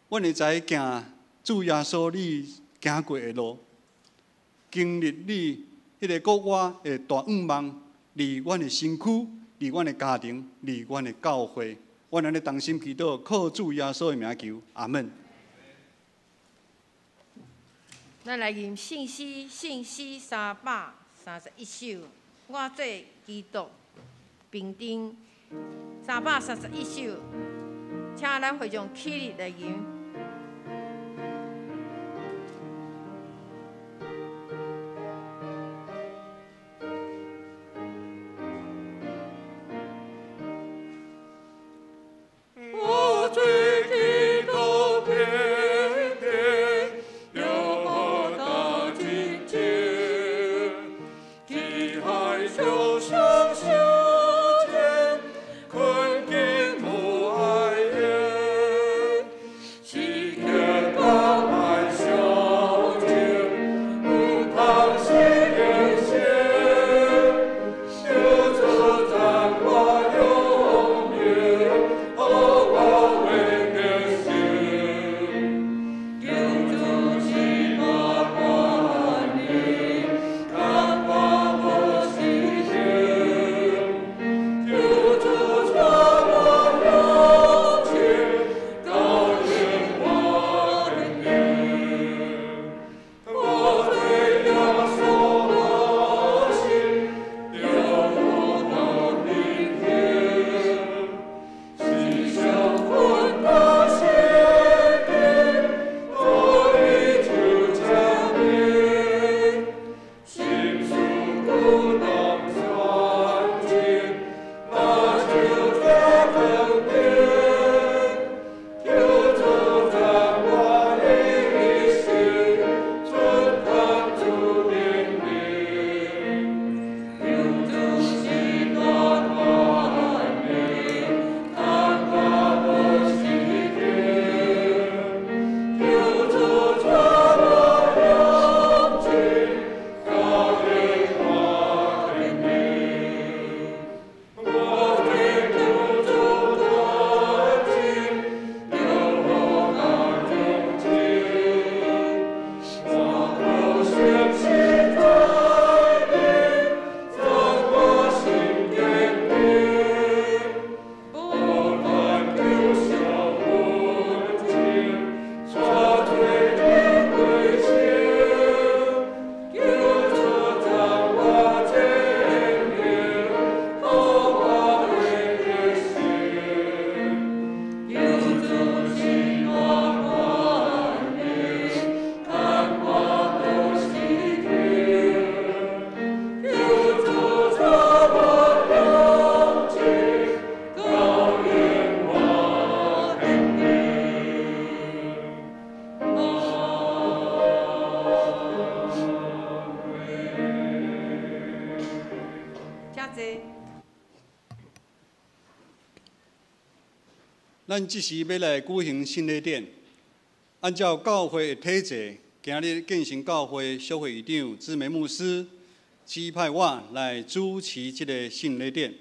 阮会知行主耶稣你行过的路，经历你迄个国我的大愿望，离阮的身躯，离阮的家庭，离阮的教会。阮安尼同心祈祷，靠主耶稣的名求，阿门。咱来吟信诗331首，我做基督平等331首，请咱会众起立来吟。咱即时要来举行新礼典，按照教会的体制，今日进行教会小会议长芝梅牧师指派我来主持这个新礼典。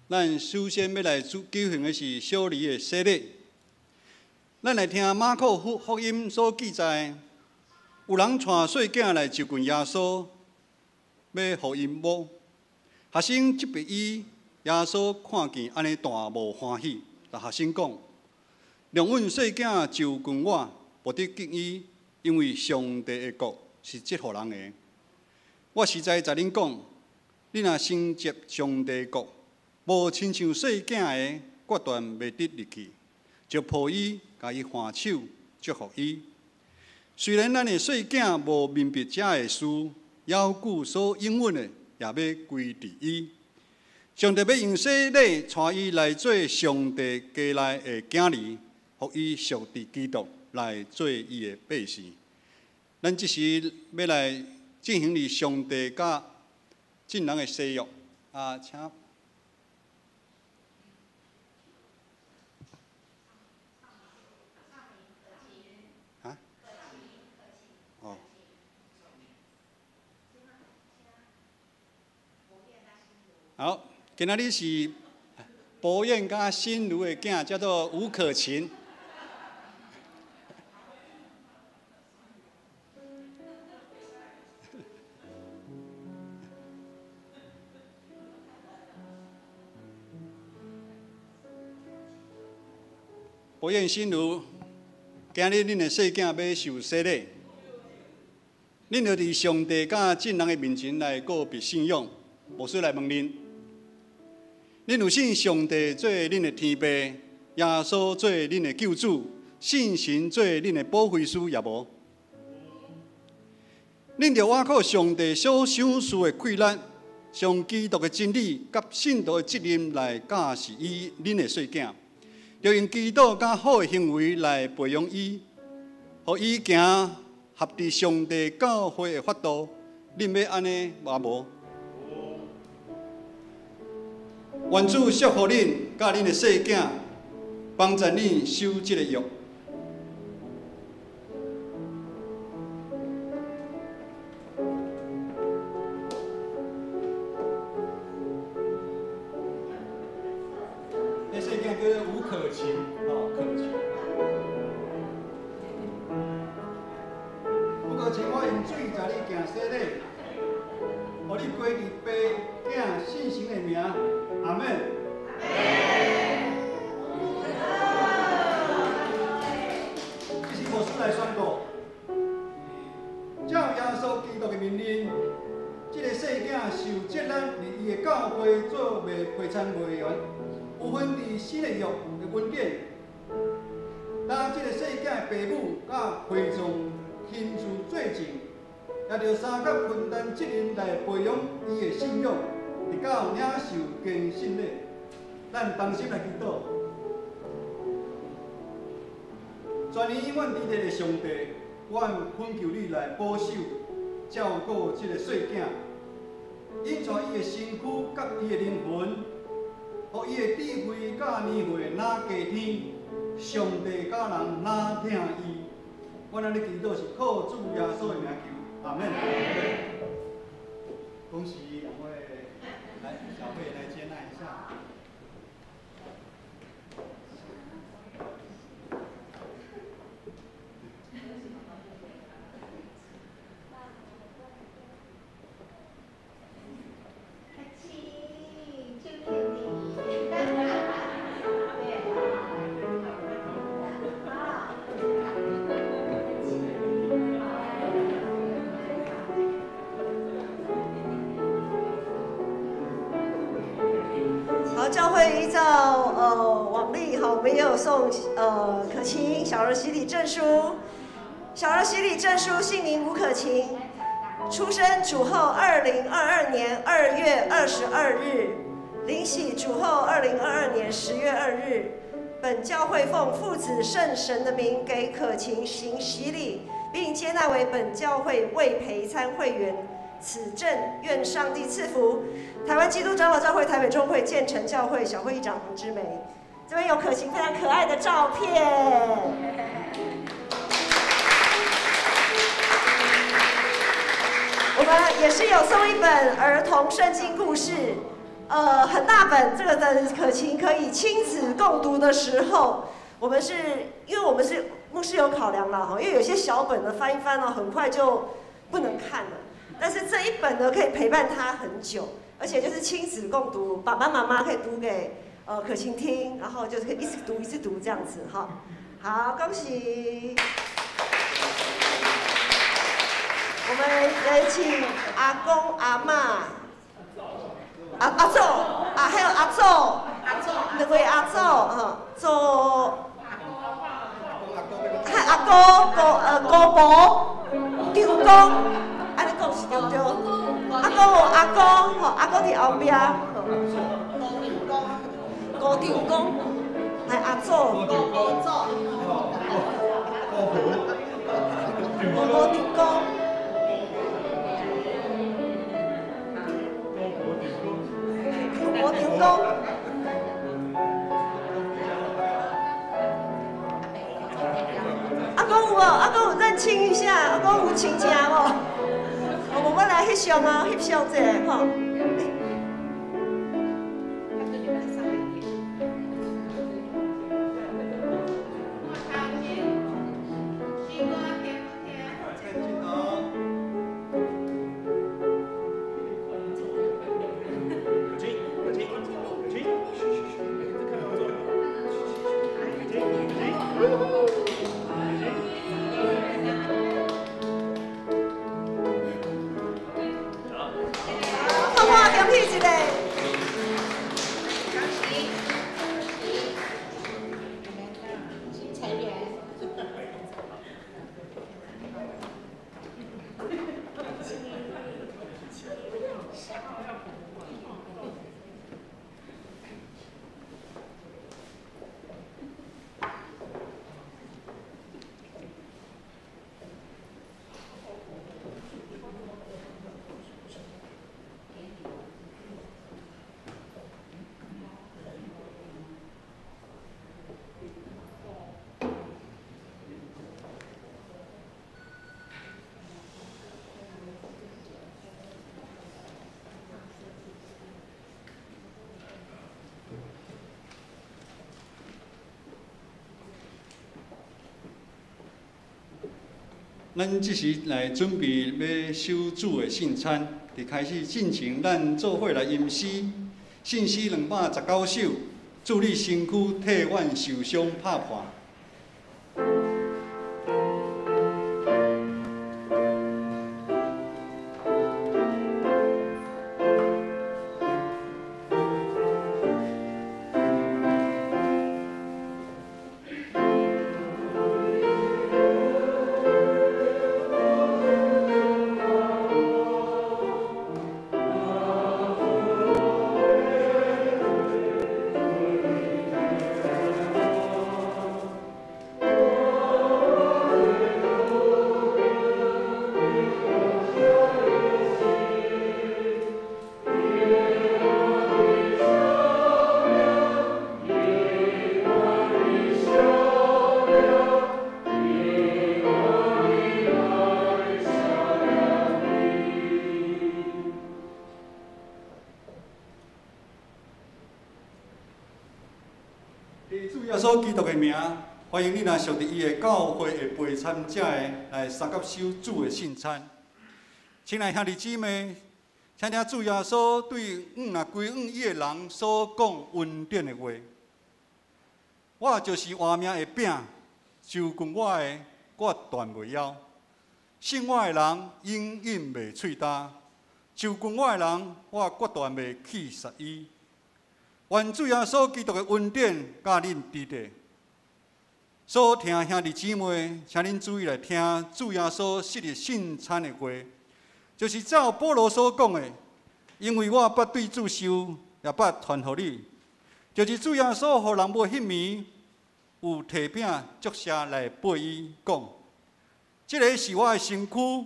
咱首先要来举行的是小礼的洗礼。咱来听马可福音所记载，有人带细囝来就近耶稣，要互因摸。学生责备伊，耶稣看见安尼大无欢喜，对学生讲：让阮细囝就近我，不得敬伊，因为上帝的国是这互人的。我实在在恁讲，你若承接上帝的国，无亲像细囝的，决断袂得入去，就抱伊，甲伊换手，祝福伊。虽然咱的细囝无明白这的事，要据所应允的，也要归伫伊。上帝要用洗礼带伊来做上帝家内的囝儿，互伊属伫基督来做伊的百姓。咱即时要来进行哩上帝甲众人的誓约请。好，今仔日是博彦甲新儒的囝，叫做吴可琴。博彦新儒，今日恁的细囝要受洗礼，恁要伫上帝甲众人的面前来告别信仰。牧师来问恁：恁有信上帝做恁的天父，耶稣做恁的救主，信神做恁的保惠师，也无？恁着倚靠上帝所赏赐的困难，上基督的真理甲信徒的责任来教示伊恁的细囝，着用基督甲好的行为来培养伊，互伊行合伫上帝教会的法度。恁要安尼也无？愿主祝福恁，甲恁的细囝，帮助恁守这个约。那细囝叫吴可琴，可琴。吴可琴，我用水在你行洗礼，互你归入爸囝信心的名。阿门。这是牧师来宣告，照耶稣基督的命令，这个细囝受责任伫伊的教会做陪参会员，有份伫新的约的文件。当这个细囝的父母甲会众亲自做证，也着三角分担责任来培养伊的信仰。直到领受坚信的，咱同心来祈祷。全能永远伫地的上帝，阮恳求你来保守、照顾这个细囝，引带伊的身躯甲伊的灵魂，互伊的智慧甲年岁哪加添，上帝甲人哪听伊。阮安尼祈祷是靠主耶稣的名求，阿门。恭喜两位。来，小慧来接纳一下。教会依照往例，我们也有送可琴小儿洗礼证书。小儿洗礼证书姓名吴可琴，出生主后2022年2月22日，领洗主后2022年10月2日。本教会奉父子圣神的名给可琴行洗礼，并接纳为本教会未陪参会员。此证愿上帝赐福。台湾基督长老教会台北中会建成教会小会议长黄之梅，这边有可晴非常可爱的照片。我们也是有送一本儿童圣经故事，很大本，这个的可晴可以亲子共读的时候，因为我们是牧师有考量啦，因为有些小本的翻一翻呢，很快就不能看了。但是这一本呢，可以陪伴他很久，而且就是亲子共读，爸爸妈妈可以读给可晴听，然后就是可以一直读这样子哈。好，恭喜！我们也请阿公阿嬷、阿祖还有阿祖，两位阿祖做阿姑婆、丈公，安尼讲是对不对？阿公有阿公，阿公伫后壁，高丈公，还阿祖，高丈公。我成功。阿公有无？阿公有认清一下，阿公有亲情无？我们来翕相哦，翕相者吼。咱即时来准备要守主的圣餐，就开始进行咱做伙来吟诗，圣诗219首，祝你身躯替阮受伤拍破。主耶稣基督的名，欢迎你来属伫伊的教会的陪参者的来三接受主的圣餐。亲爱兄弟姊妹，请听主耶稣对归伊的人所讲恩典的话。我就是活命的饼，受困我的，我断袂枵。信我的人永远袂喙焦，受困我的人，我决断袂去杀伊。愿主耶稣基督的恩典甲恁伫地。所听兄弟姊妹，请恁注意来听主耶稣昔日圣餐的话，就是照保罗所讲的，因为我捌对主受，也捌传予你，就是主耶稣互人无迄暝有摕饼祝谢来背伊讲，这个是我的身躯，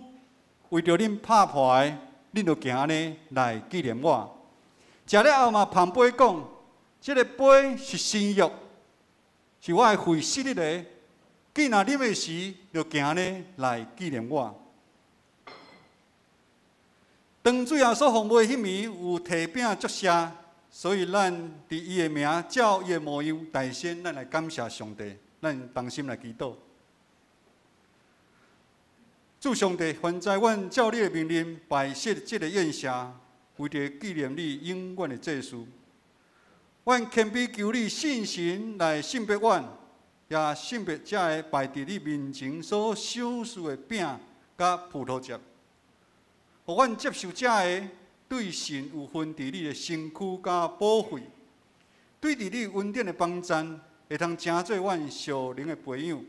为着恁拍破的，恁就行安尼来纪念我。食了后嘛，旁杯讲，这个杯是新约是我的会昔日的，既然啉的时，就行呢来纪念我。当主耶稣奉卖迄暝有提饼祝谢，所以咱伫伊的名，照伊的模样，大先咱来感谢上帝，咱同心来祈祷。主上帝，现在阮照你的命令摆设这个宴席，为着纪念你永远的祭祀。阮谦卑求你信心来信别阮，也信别这个摆伫你面前所赏赐的饼甲葡萄汁，互阮接受这个对神有份伫你的身躯甲保惠，对伫你恩典的帮赞，会通成做阮属灵的培养，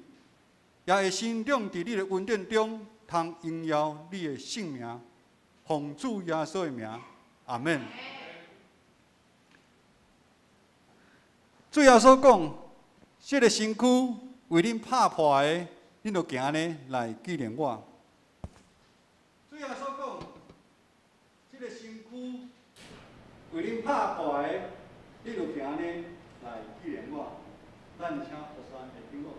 也会生长伫你的恩典中。通荣耀你的圣名，奉主耶稣的名，阿门。主耶稣讲，这个身躯为恁拍破的，恁就行呢来纪念我。主耶稣讲，这个身躯为恁拍破的，恁就行呢来纪念我。咱请学生来听我。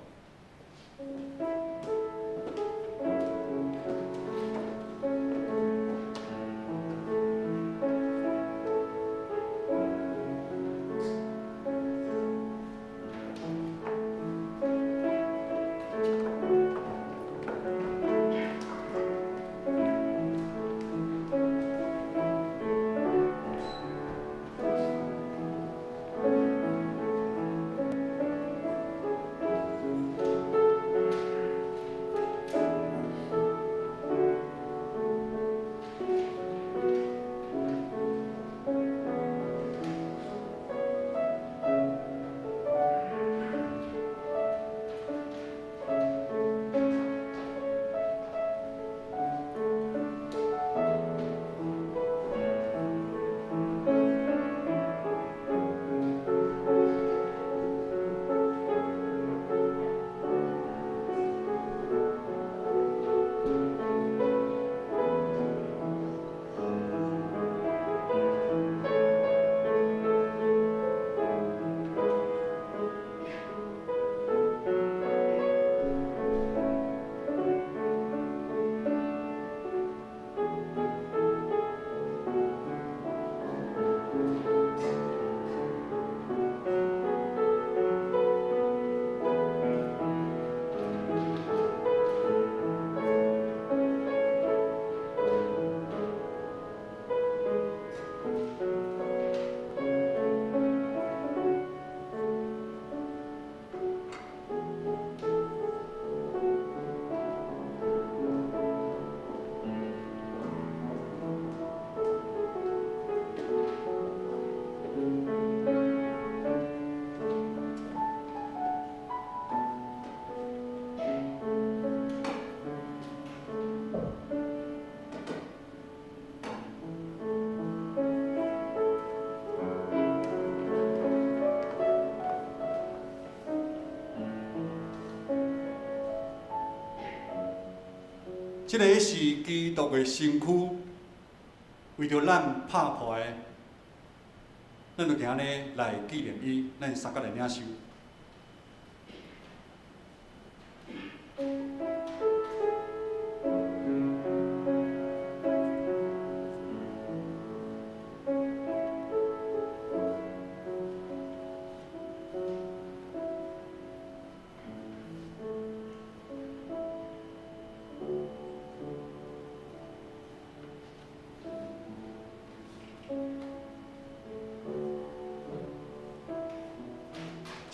这个是基督的身躯，为着咱拍破的，咱就行呢来纪念伊，咱三个来领受。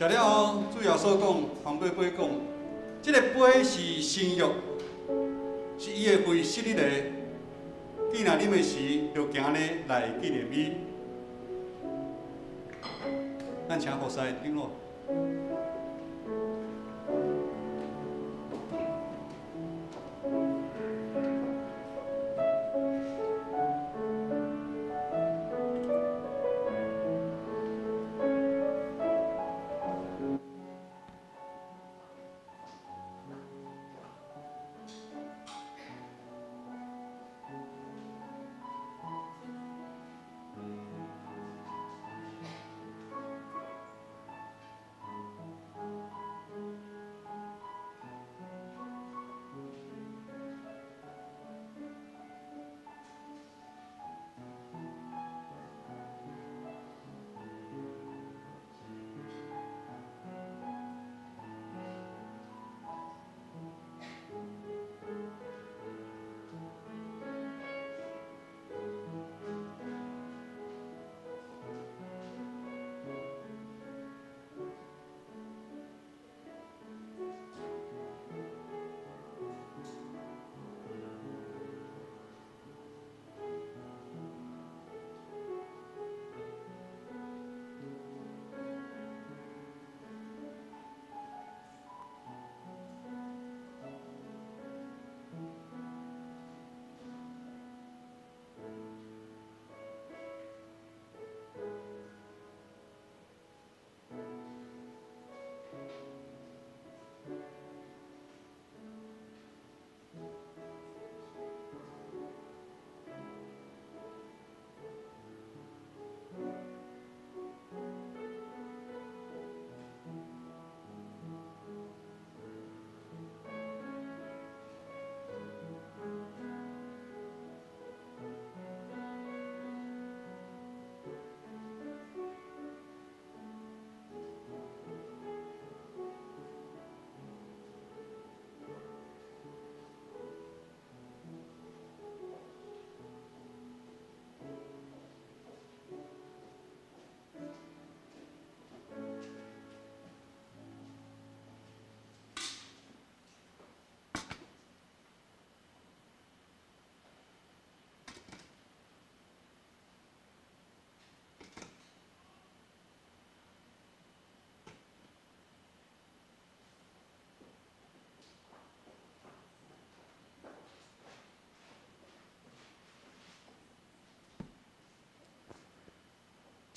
食了后，主耶稣讲，黄伯伯讲，这个杯是新约，是伊的会昔日的。既然啉的时，就行呢来纪念伊。咱请服侍顶落。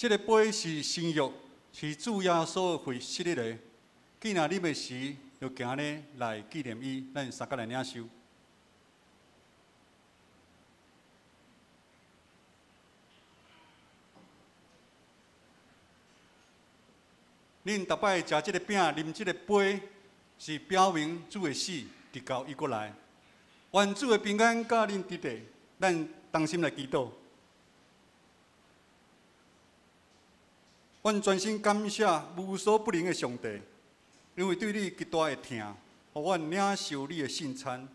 这个杯是新约，是主耶稣会设立的。既然啉的时，就行呢来纪念伊，咱三个来领受。恁逐摆食即个饼、啉即个杯，是表明主的死直到伊过来。愿主的平安甲恁伫地，咱同心来祈祷。阮全心感谢无所不能的上帝，因为对你极大的疼，互阮领受你的圣餐，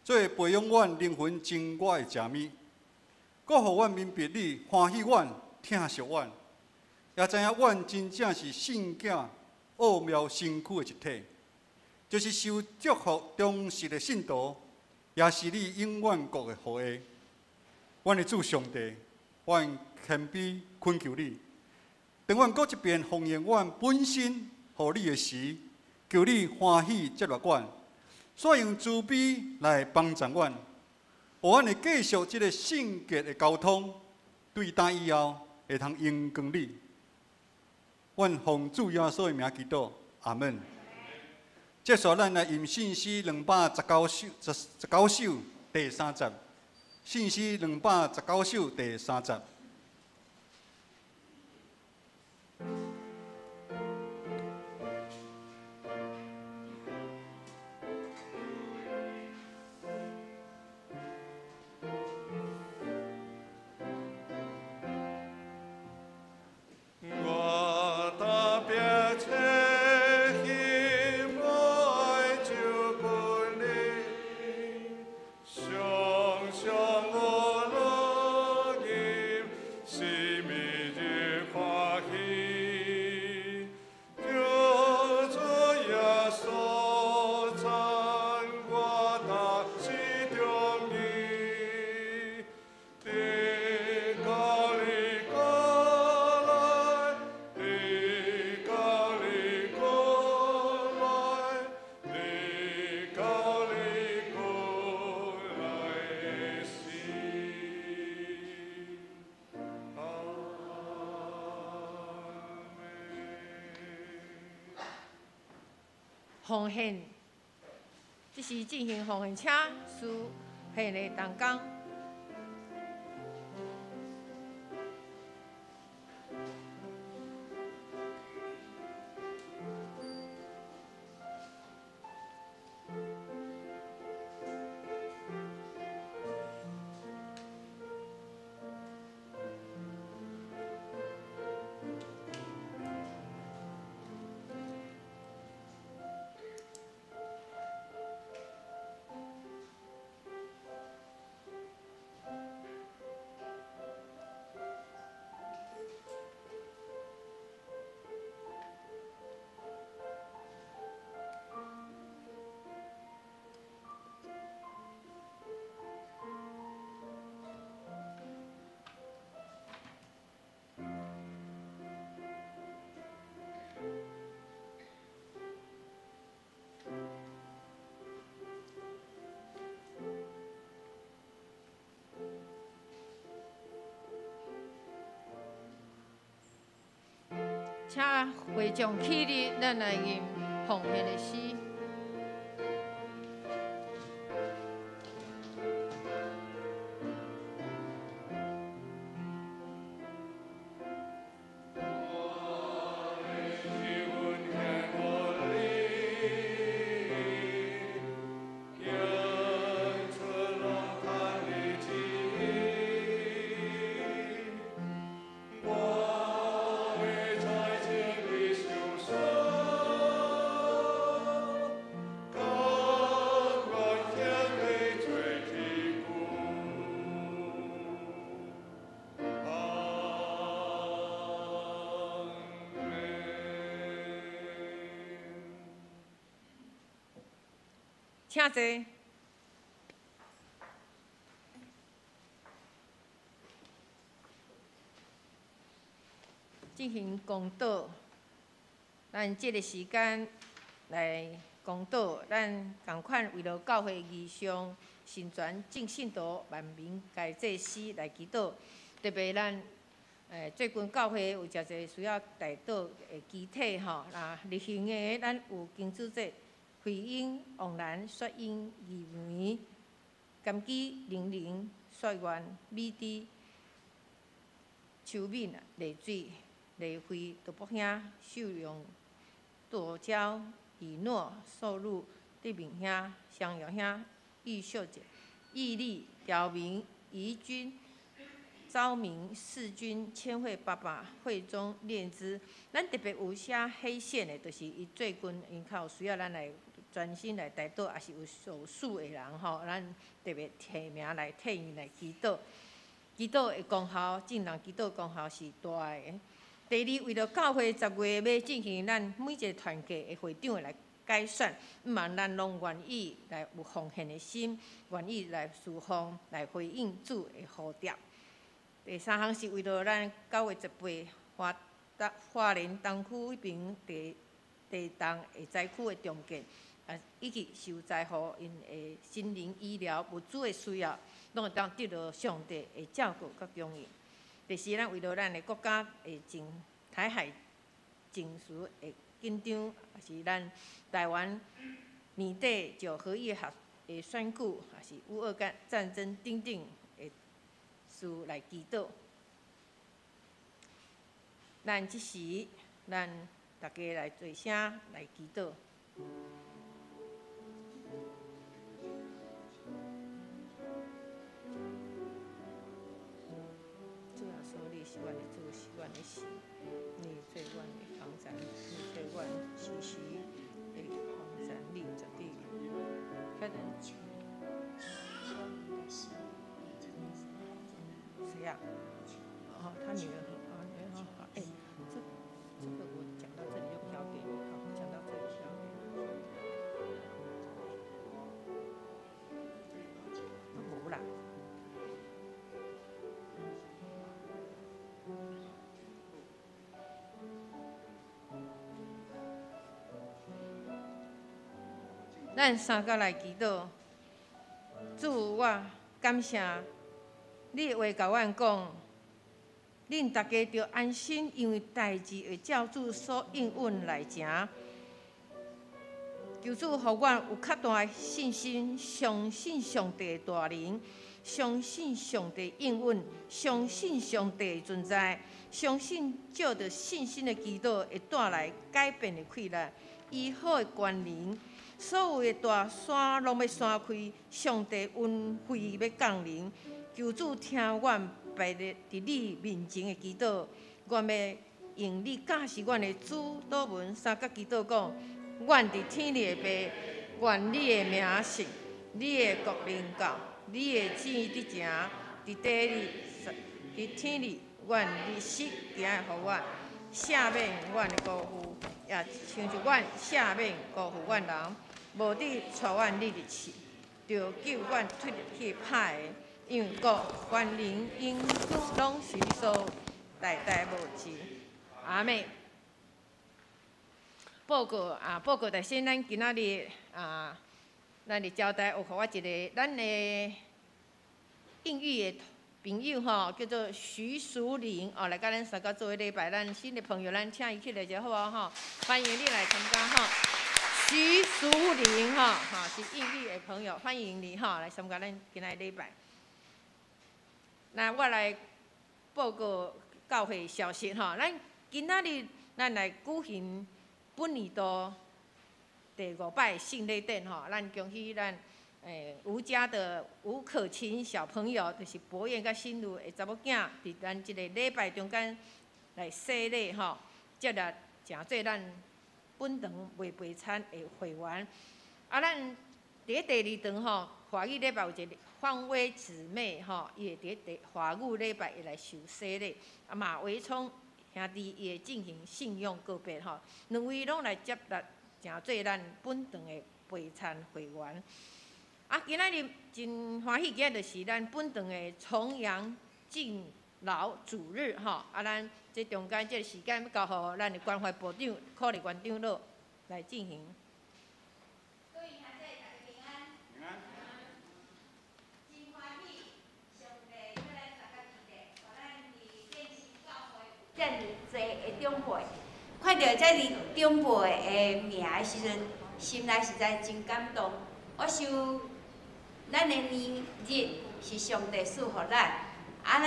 做培养阮灵魂真我的食物，搁互阮明白你欢喜阮、疼惜阮，也知影阮真正是圣囝奥妙身躯的一体，就是受祝福忠实的信徒，也是你永远国的后裔。阮的主上帝，阮谦卑恳求你。等阮搁一遍奉献阮本身互你的时，求你欢喜接纳阮，所用慈悲来帮助阮，互阮会继续这个圣洁的交通，对打以后会通荣光你。阮奉主耶稣的名祈祷，阿门。接续咱来吟信诗219首第3节，信诗219首第3节。奉献，这是进行奉献车书献的动工。请会众起立，咱来吟奉献的诗。请坐。进行公道，咱这个时间来公道，咱同款为了教会义上成全众信徒万民该祭司来祈祷，特别咱最近教会有诚侪需要代祷的肢体吼，日行的咱有金主节、回音、王兰、雪英、义梅、甘基、玲玲、雪源、美芝、秋敏、丽水、丽慧、杜博兄、秀荣、杜娇、以诺、素露、对明兄、襄阳兄、玉秀姐、义丽、姚明、怡君、昭明、世君、千惠爸爸、惠中、念之，咱特别有写黑线的，就是伊最近因较有需要咱来专心来代祷，也是有受事的人吼，咱特别提名来替因来祈祷。祈祷的功效，正人祈祷功效是大的。第二，为了教会10月要进行咱每一个团契的会长来改选，望咱拢愿意来有奉献的心，愿意来侍奉，来回应主的呼召。第三项是为了咱9月18花莲东区迄边地动的灾区的重建，以及受灾户因的心灵医疗物资的需要，拢会当得到上帝的照顾甲供应。第四，咱为了咱的国家的台海情绪的紧张，也是咱台湾年底就合意合的选举，也是乌俄战争等等的事来祈祷。咱即时，咱大家来做声来祈祷。主啊，所你是阮的主，是阮的神，你做阮的方针，你做阮时时的方针，你绝对可能。谁呀？哦，他女儿。好，这个我讲到这里就交给你，好，讲到这里交给你。无啦。咱三个来祈祷，主，我感谢你的话甲阮讲。恁大家着安心，因为代志会照主所应允来行。求主，互阮有较大的信心，相信上帝的大能，相信上帝应允，相信上帝的存在，相信借着信心的祈祷会带来改变的气力，医好的关联。所有的大山拢要散开，上帝恩惠要降临。求主听阮摆伫你面前的祈祷，阮要用你教示阮的主祷文三角祈祷讲：阮伫天里的爸，愿你的名圣，你的国临到，你的旨意伫行，伫地里，伫天里，愿日食今日互阮，赦免阮的辜负，也像是阮赦免辜负阮人，无你带阮入去，着救阮脱去歹的。因为国、权能、因拢是你所代代无尽。阿妹，报告在先，咱今仔日咱的招待有互我一个咱的应语的朋友吼，叫做徐淑玲来甲咱三个做礼拜。咱新的朋友，咱请伊起来就好啊吼，欢迎你来参加吼。徐淑玲是应语的朋友，欢迎你来参加咱今仔礼拜。那我来报告教会消息吼，咱今仔日咱来举行本年度第5摆圣礼典吼，咱恭喜咱吴家的吴可琴小朋友，就是博彦甲新路的查某囝，伫咱即个礼拜中间来洗礼吼，接来诚做咱本堂卖陪餐的会员。咱第2堂吼，华语礼拜有一个方威姊妹吼，伊会伫华语礼拜会来受洗礼。马维聪兄弟伊会进行信用告别吼，两位拢来接纳，诚做咱本堂的陪餐会员。今仔日真欢喜，今仔就是咱本堂的重阳敬老主日吼。咱这中间这个时间要交互咱的关怀部长柯丽关长老来进行。真欢喜，上帝要咱大家记得，互咱伫建设教长辈，看到这里长辈的名的时阵，心内实在真感动。我想，咱的年日是上帝赐予咱，咱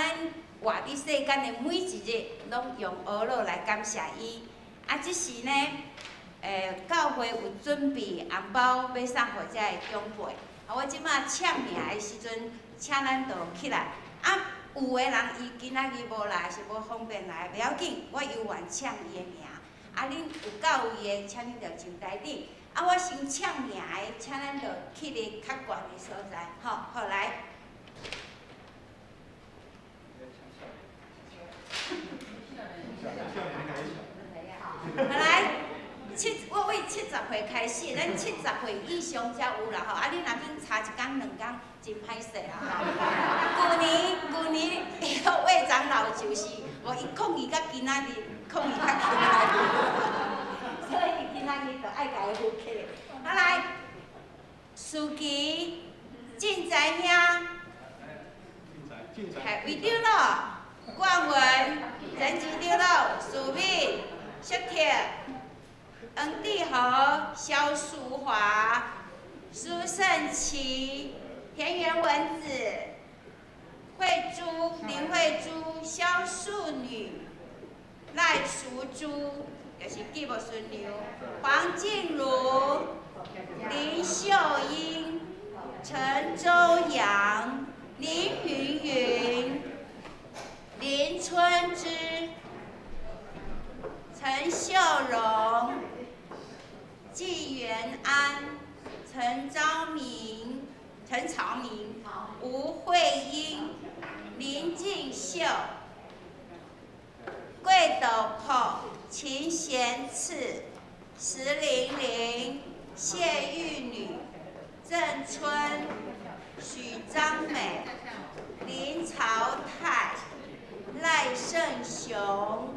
活伫世间的每一日，拢用蚵仔来感谢伊。即时呢，教会有准备红包要送互遮的长辈。我即马签名的时阵，请咱就起来。有的人伊今仔日无来，是无方便来，袂要紧，我有缘签伊的名。恁有到位的，请恁着上台顶。我先签名的，请咱着去个较悬的所在，好来。好来我为70岁开始，咱70岁以上才有啦吼。你若紧差1天2天，真歹势啦。旧年迄位长老就是伊抗议到今仔日，抗议到今仔日，所以今仔日就爱甲伊扶起。好来，司机进在兄，为长老冠文、人资长老苏敏、薛铁。恩地和、萧淑华、苏胜琪、田园文子、慧珠、林慧珠、萧淑女、赖淑珠，就是记无顺溜，黄静茹、林秀英、陈周阳、林云云、林春枝、陈秀荣。纪元安、陈朝明、吴慧英、林静秀、桂斗鹏、秦贤次、石玲玲、谢玉女、郑春、许章美、林朝泰、赖胜雄、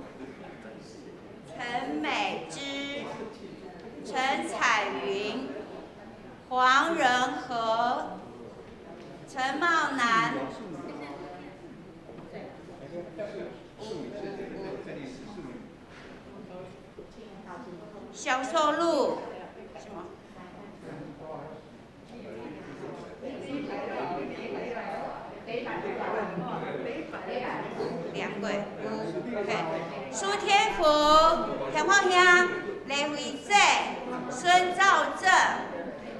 陈美芝。陈彩云、黄仁和、陈茂南、小寿路，什么？梁贵，苏天福、田晃兄、雷维正、孙兆正、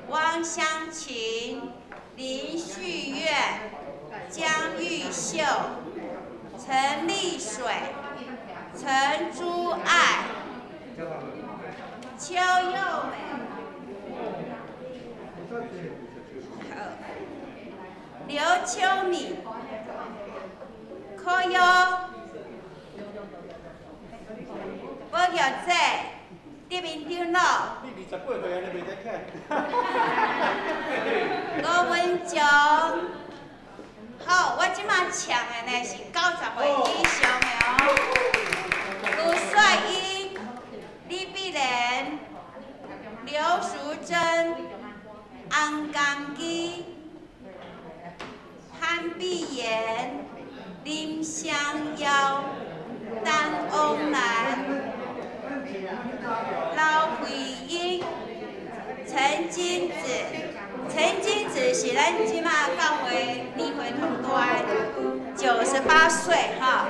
汪湘琴、林旭月、江玉秀、陈丽水、陈珠爱、邱佑美、刘秋敏、柯优、郭玉仔、叶明长老、吴文强。好，我即马抢的呢是90岁以上的哦。卢帅英、李碧莲、刘淑珍、安江基、潘碧妍、林香瑶、单翁兰、老慧英、陈金子。陈金子是咱即马教会年会同大98岁哈。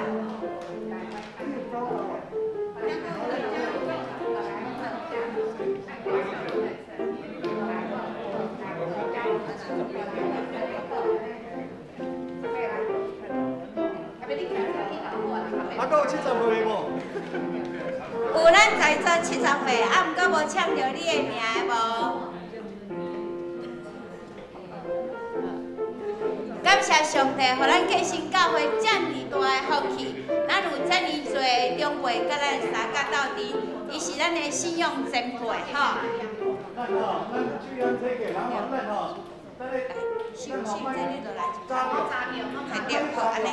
还有70岁无？有咱在座70岁，毋过无签着你的名的无？感谢上帝，互咱继承教会遮尔大的福气，咱有遮尔侪长辈甲咱相甲斗阵，伊是咱的信仰前辈吼。是不是这里就来一张？系对，好安尼。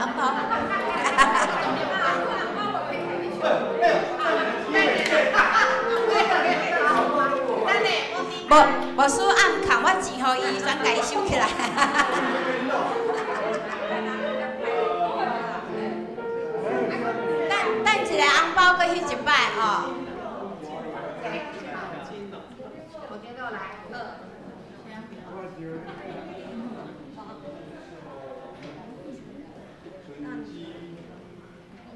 红包。无输暗扛我钱互伊，全家己收起来。等一个红包过去一摆哦。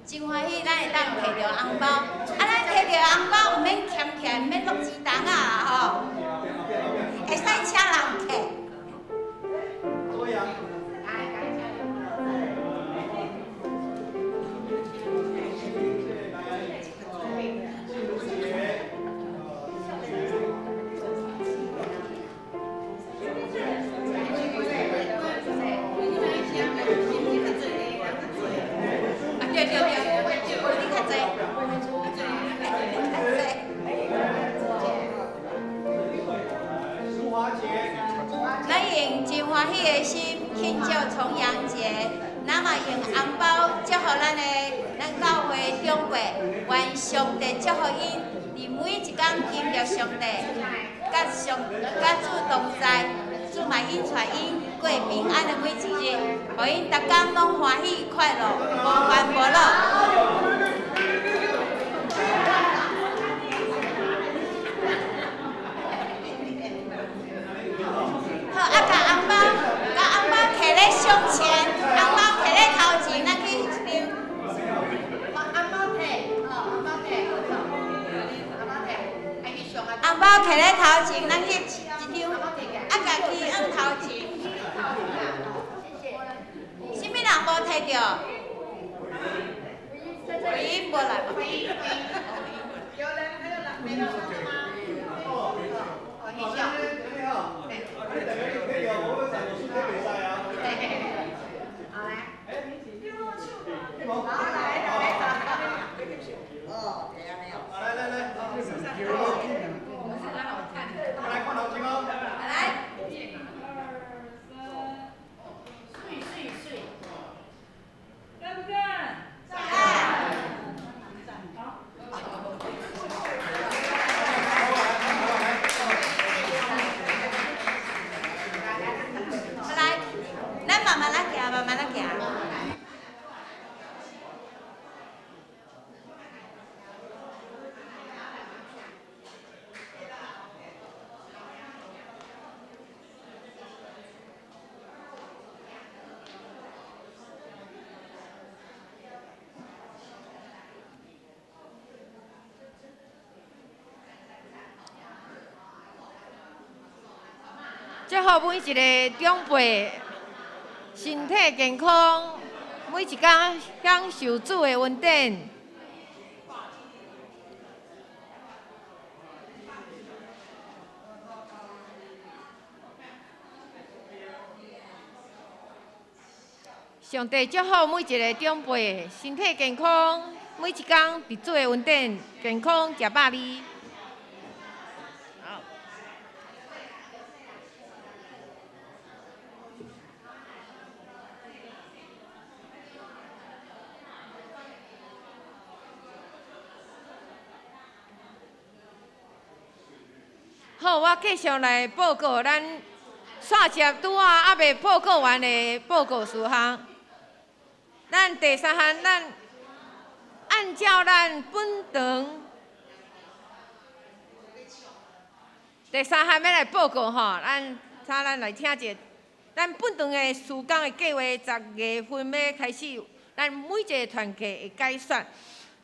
真欢喜，咱会当摕到红包，咱摕到红包，毋免欠起来，毋免落钱筒啊吼，会使请人摕。真欢喜的心庆祝重阳节，咱嘛用红包祝福咱教会长辈，愿上帝祝福因，伫每一天经历上帝，甲主同在，主嘛引带因过平安的每一日，互因逐天拢欢喜快乐，无烦无恼。好，甲红包摕咧胸前，红包摕咧头前，咱去抽。红包摕咧头前，咱去一张，家己按头前。什么人无摕到？回音无来无？有人还有人没到吗？祝福每一个长辈身体健康，每一天享受主的恩典。上帝祝福每一个长辈身体健康，每一天伫主的恩典健康食百里。好，我继续来报告咱线接拄还未报告完的报告事项。咱第三项，咱按照咱本堂第三项要来报告吼，咱来听者，咱本堂的施工的计划10月份要开始，咱每一个团契会改选。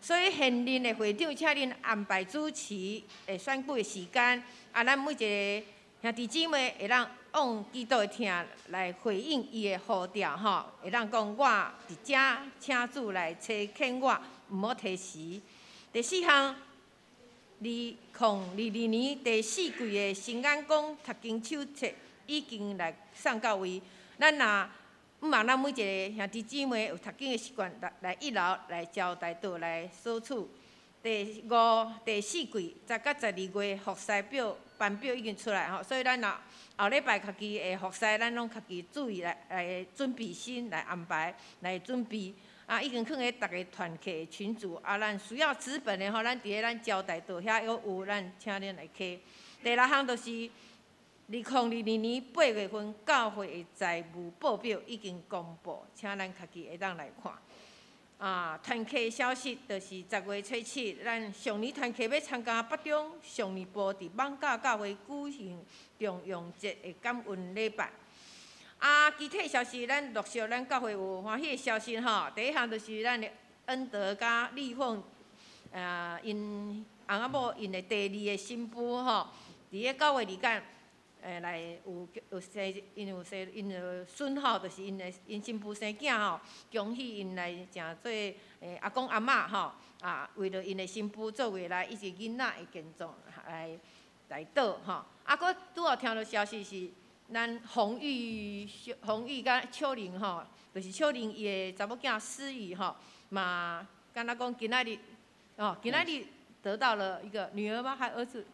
所以现任的会长，请恁安排主持的选举的时间，咱每一个兄弟姊妹会当往基督的听来回应伊的呼召吼，会当讲我伫遮，请主来差遣我，毋好提时。第四项，2022年第4季的新安宫读经手册已经来送到位，咱若毋望咱每一个兄弟姊妹有读经的习惯，来一楼来招待倒来索取。第4季10到12月服侍表班表已经出来吼，所以咱后礼拜家己的服侍，咱拢家己注意来准备心来安排来准备。已经放咧逐个团契群组，咱需要纸本的吼，咱伫个咱招待桌遐有，咱请恁来摕。第六项就是2022年8月份教会的财务报表已经公布，请咱家己会当来看。团契消息就是10月初7，咱上年团契要参加北中上年部伫艋舺教会举行重阳节的感恩礼拜。具体消息咱陆续咱教会有欢喜的消息吼。第一项就是咱的恩德甲丽凤，因翁仔某因的第2个新妇吼，伫个9月2日。来有生，因有孙吼，就是因新妇生囝吼，恭喜因来诚做阿公阿嬷吼，为了因的新妇做未来一个囡仔的健壮来倒吼。佫拄好听到消息是，咱洪玉甲秋玲吼，就是秋玲伊的查某囝思雨吼，嘛敢若讲今仔日得到了一个女儿吗？还儿子？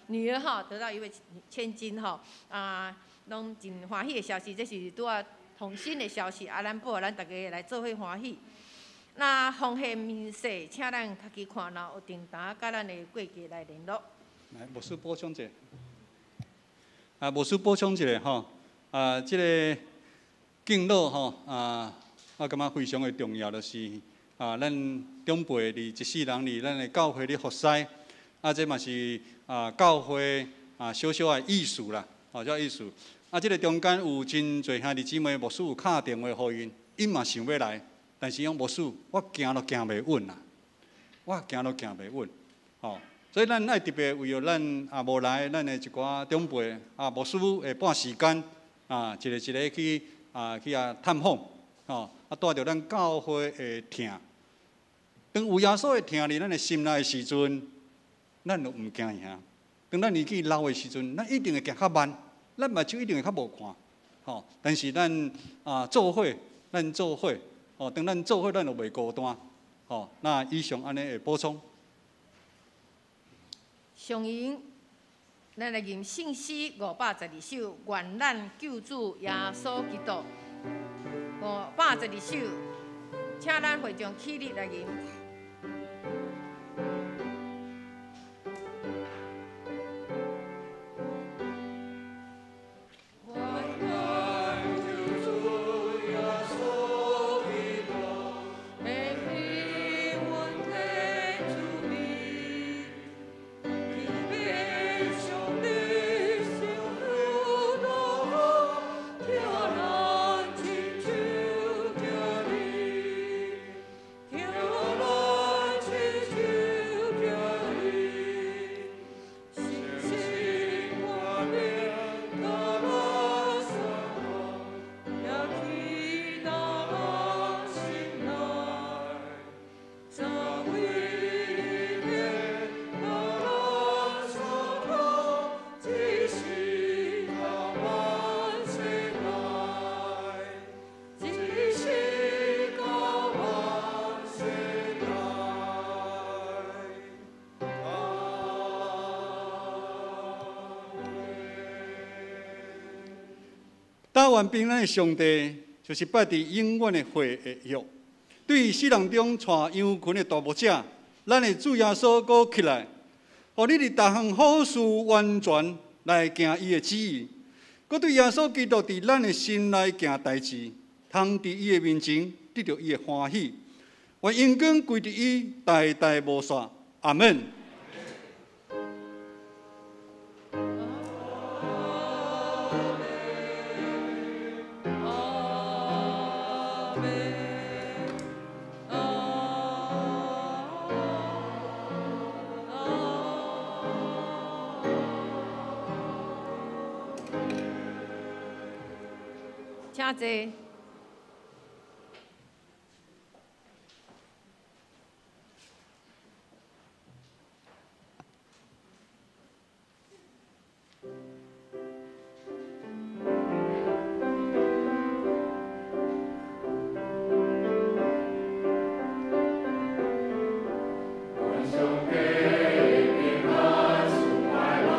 女儿吼得到一位千金吼，拢真欢喜的消息，这是拄啊同心的消息，咱报咱大家来做伙欢喜。那奉献面世，请咱家己看若有订单，甲咱的过节来联络。来，牧师补充一下。牧师补充一下吼，这个敬老吼，我感觉非常的重要，就是咱长辈伫一世人伫咱的教会咧服侍。这嘛是教会小小的意思啦，叫意思。这个中间有真侪兄弟姊妹，牧师有敲电话给因嘛想要来，但是讲牧师，我行都行袂稳啦，我行都行袂稳，所以咱爱特别为了咱无来，咱的一寡长辈牧师会半时间一个去探访，带着咱教会的疼。当有耶稣的疼伫咱的心内的时阵。咱就唔惊吓，当咱年纪老的时阵，咱一定会行较慢，咱目睭一定会较无看，但是咱做伙，当咱做伙，咱就袂孤单，那以上安尼会补充。上营，咱来吟圣诗512首，愿咱救主耶稣基督。512首，请咱会众起立来吟。打完兵，咱的上帝就是拜伫永远的会的约。对死人中带羊群的大牧者，咱的主耶稣搁起来，互你伫逐项好事完全来行伊的旨意。搁对耶稣基督伫咱的心内行代志，通伫伊的面前得到伊的欢喜。愿荣光归伫伊，代代无煞。阿门。请坐。愿上帝平安，祝快乐。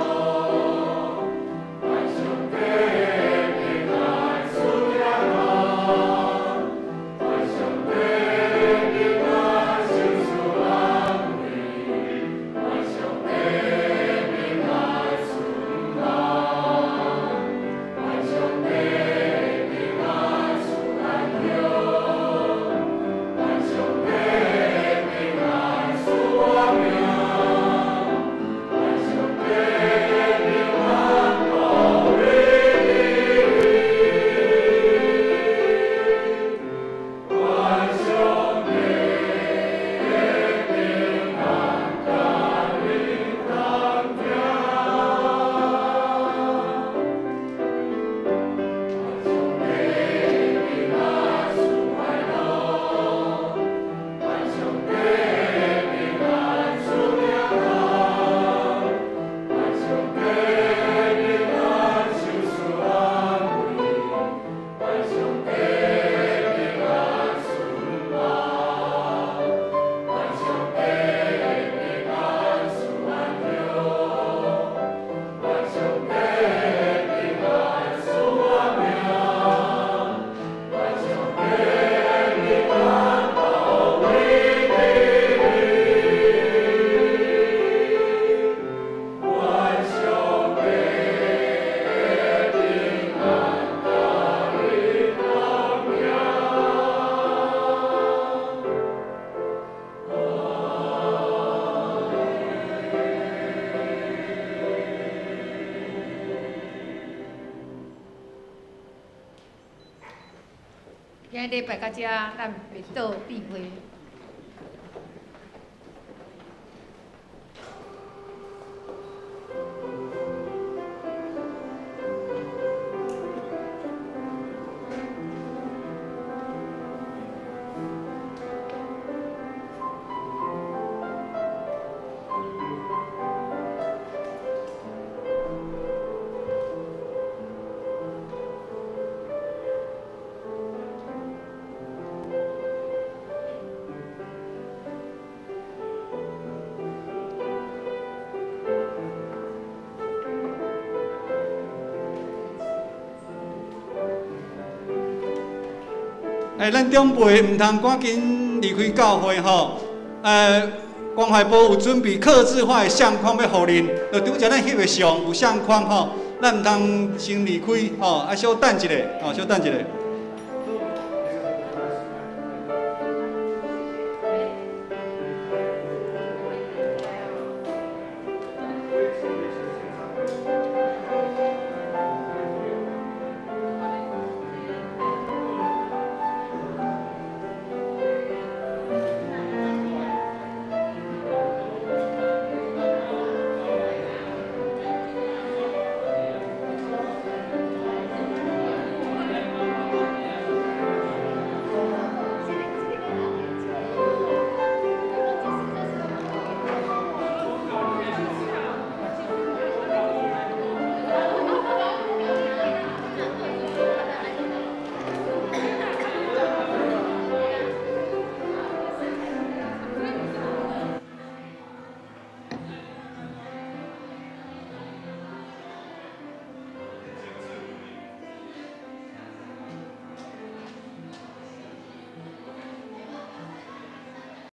礼拜到遮，咱袂倒闭会。咱长辈唔通赶紧离开教会吼。关怀部有准备客制化的相框要互恁，就拄则咱翕的相有相框吼，咱唔通先离开吼，小等一下，小等一下。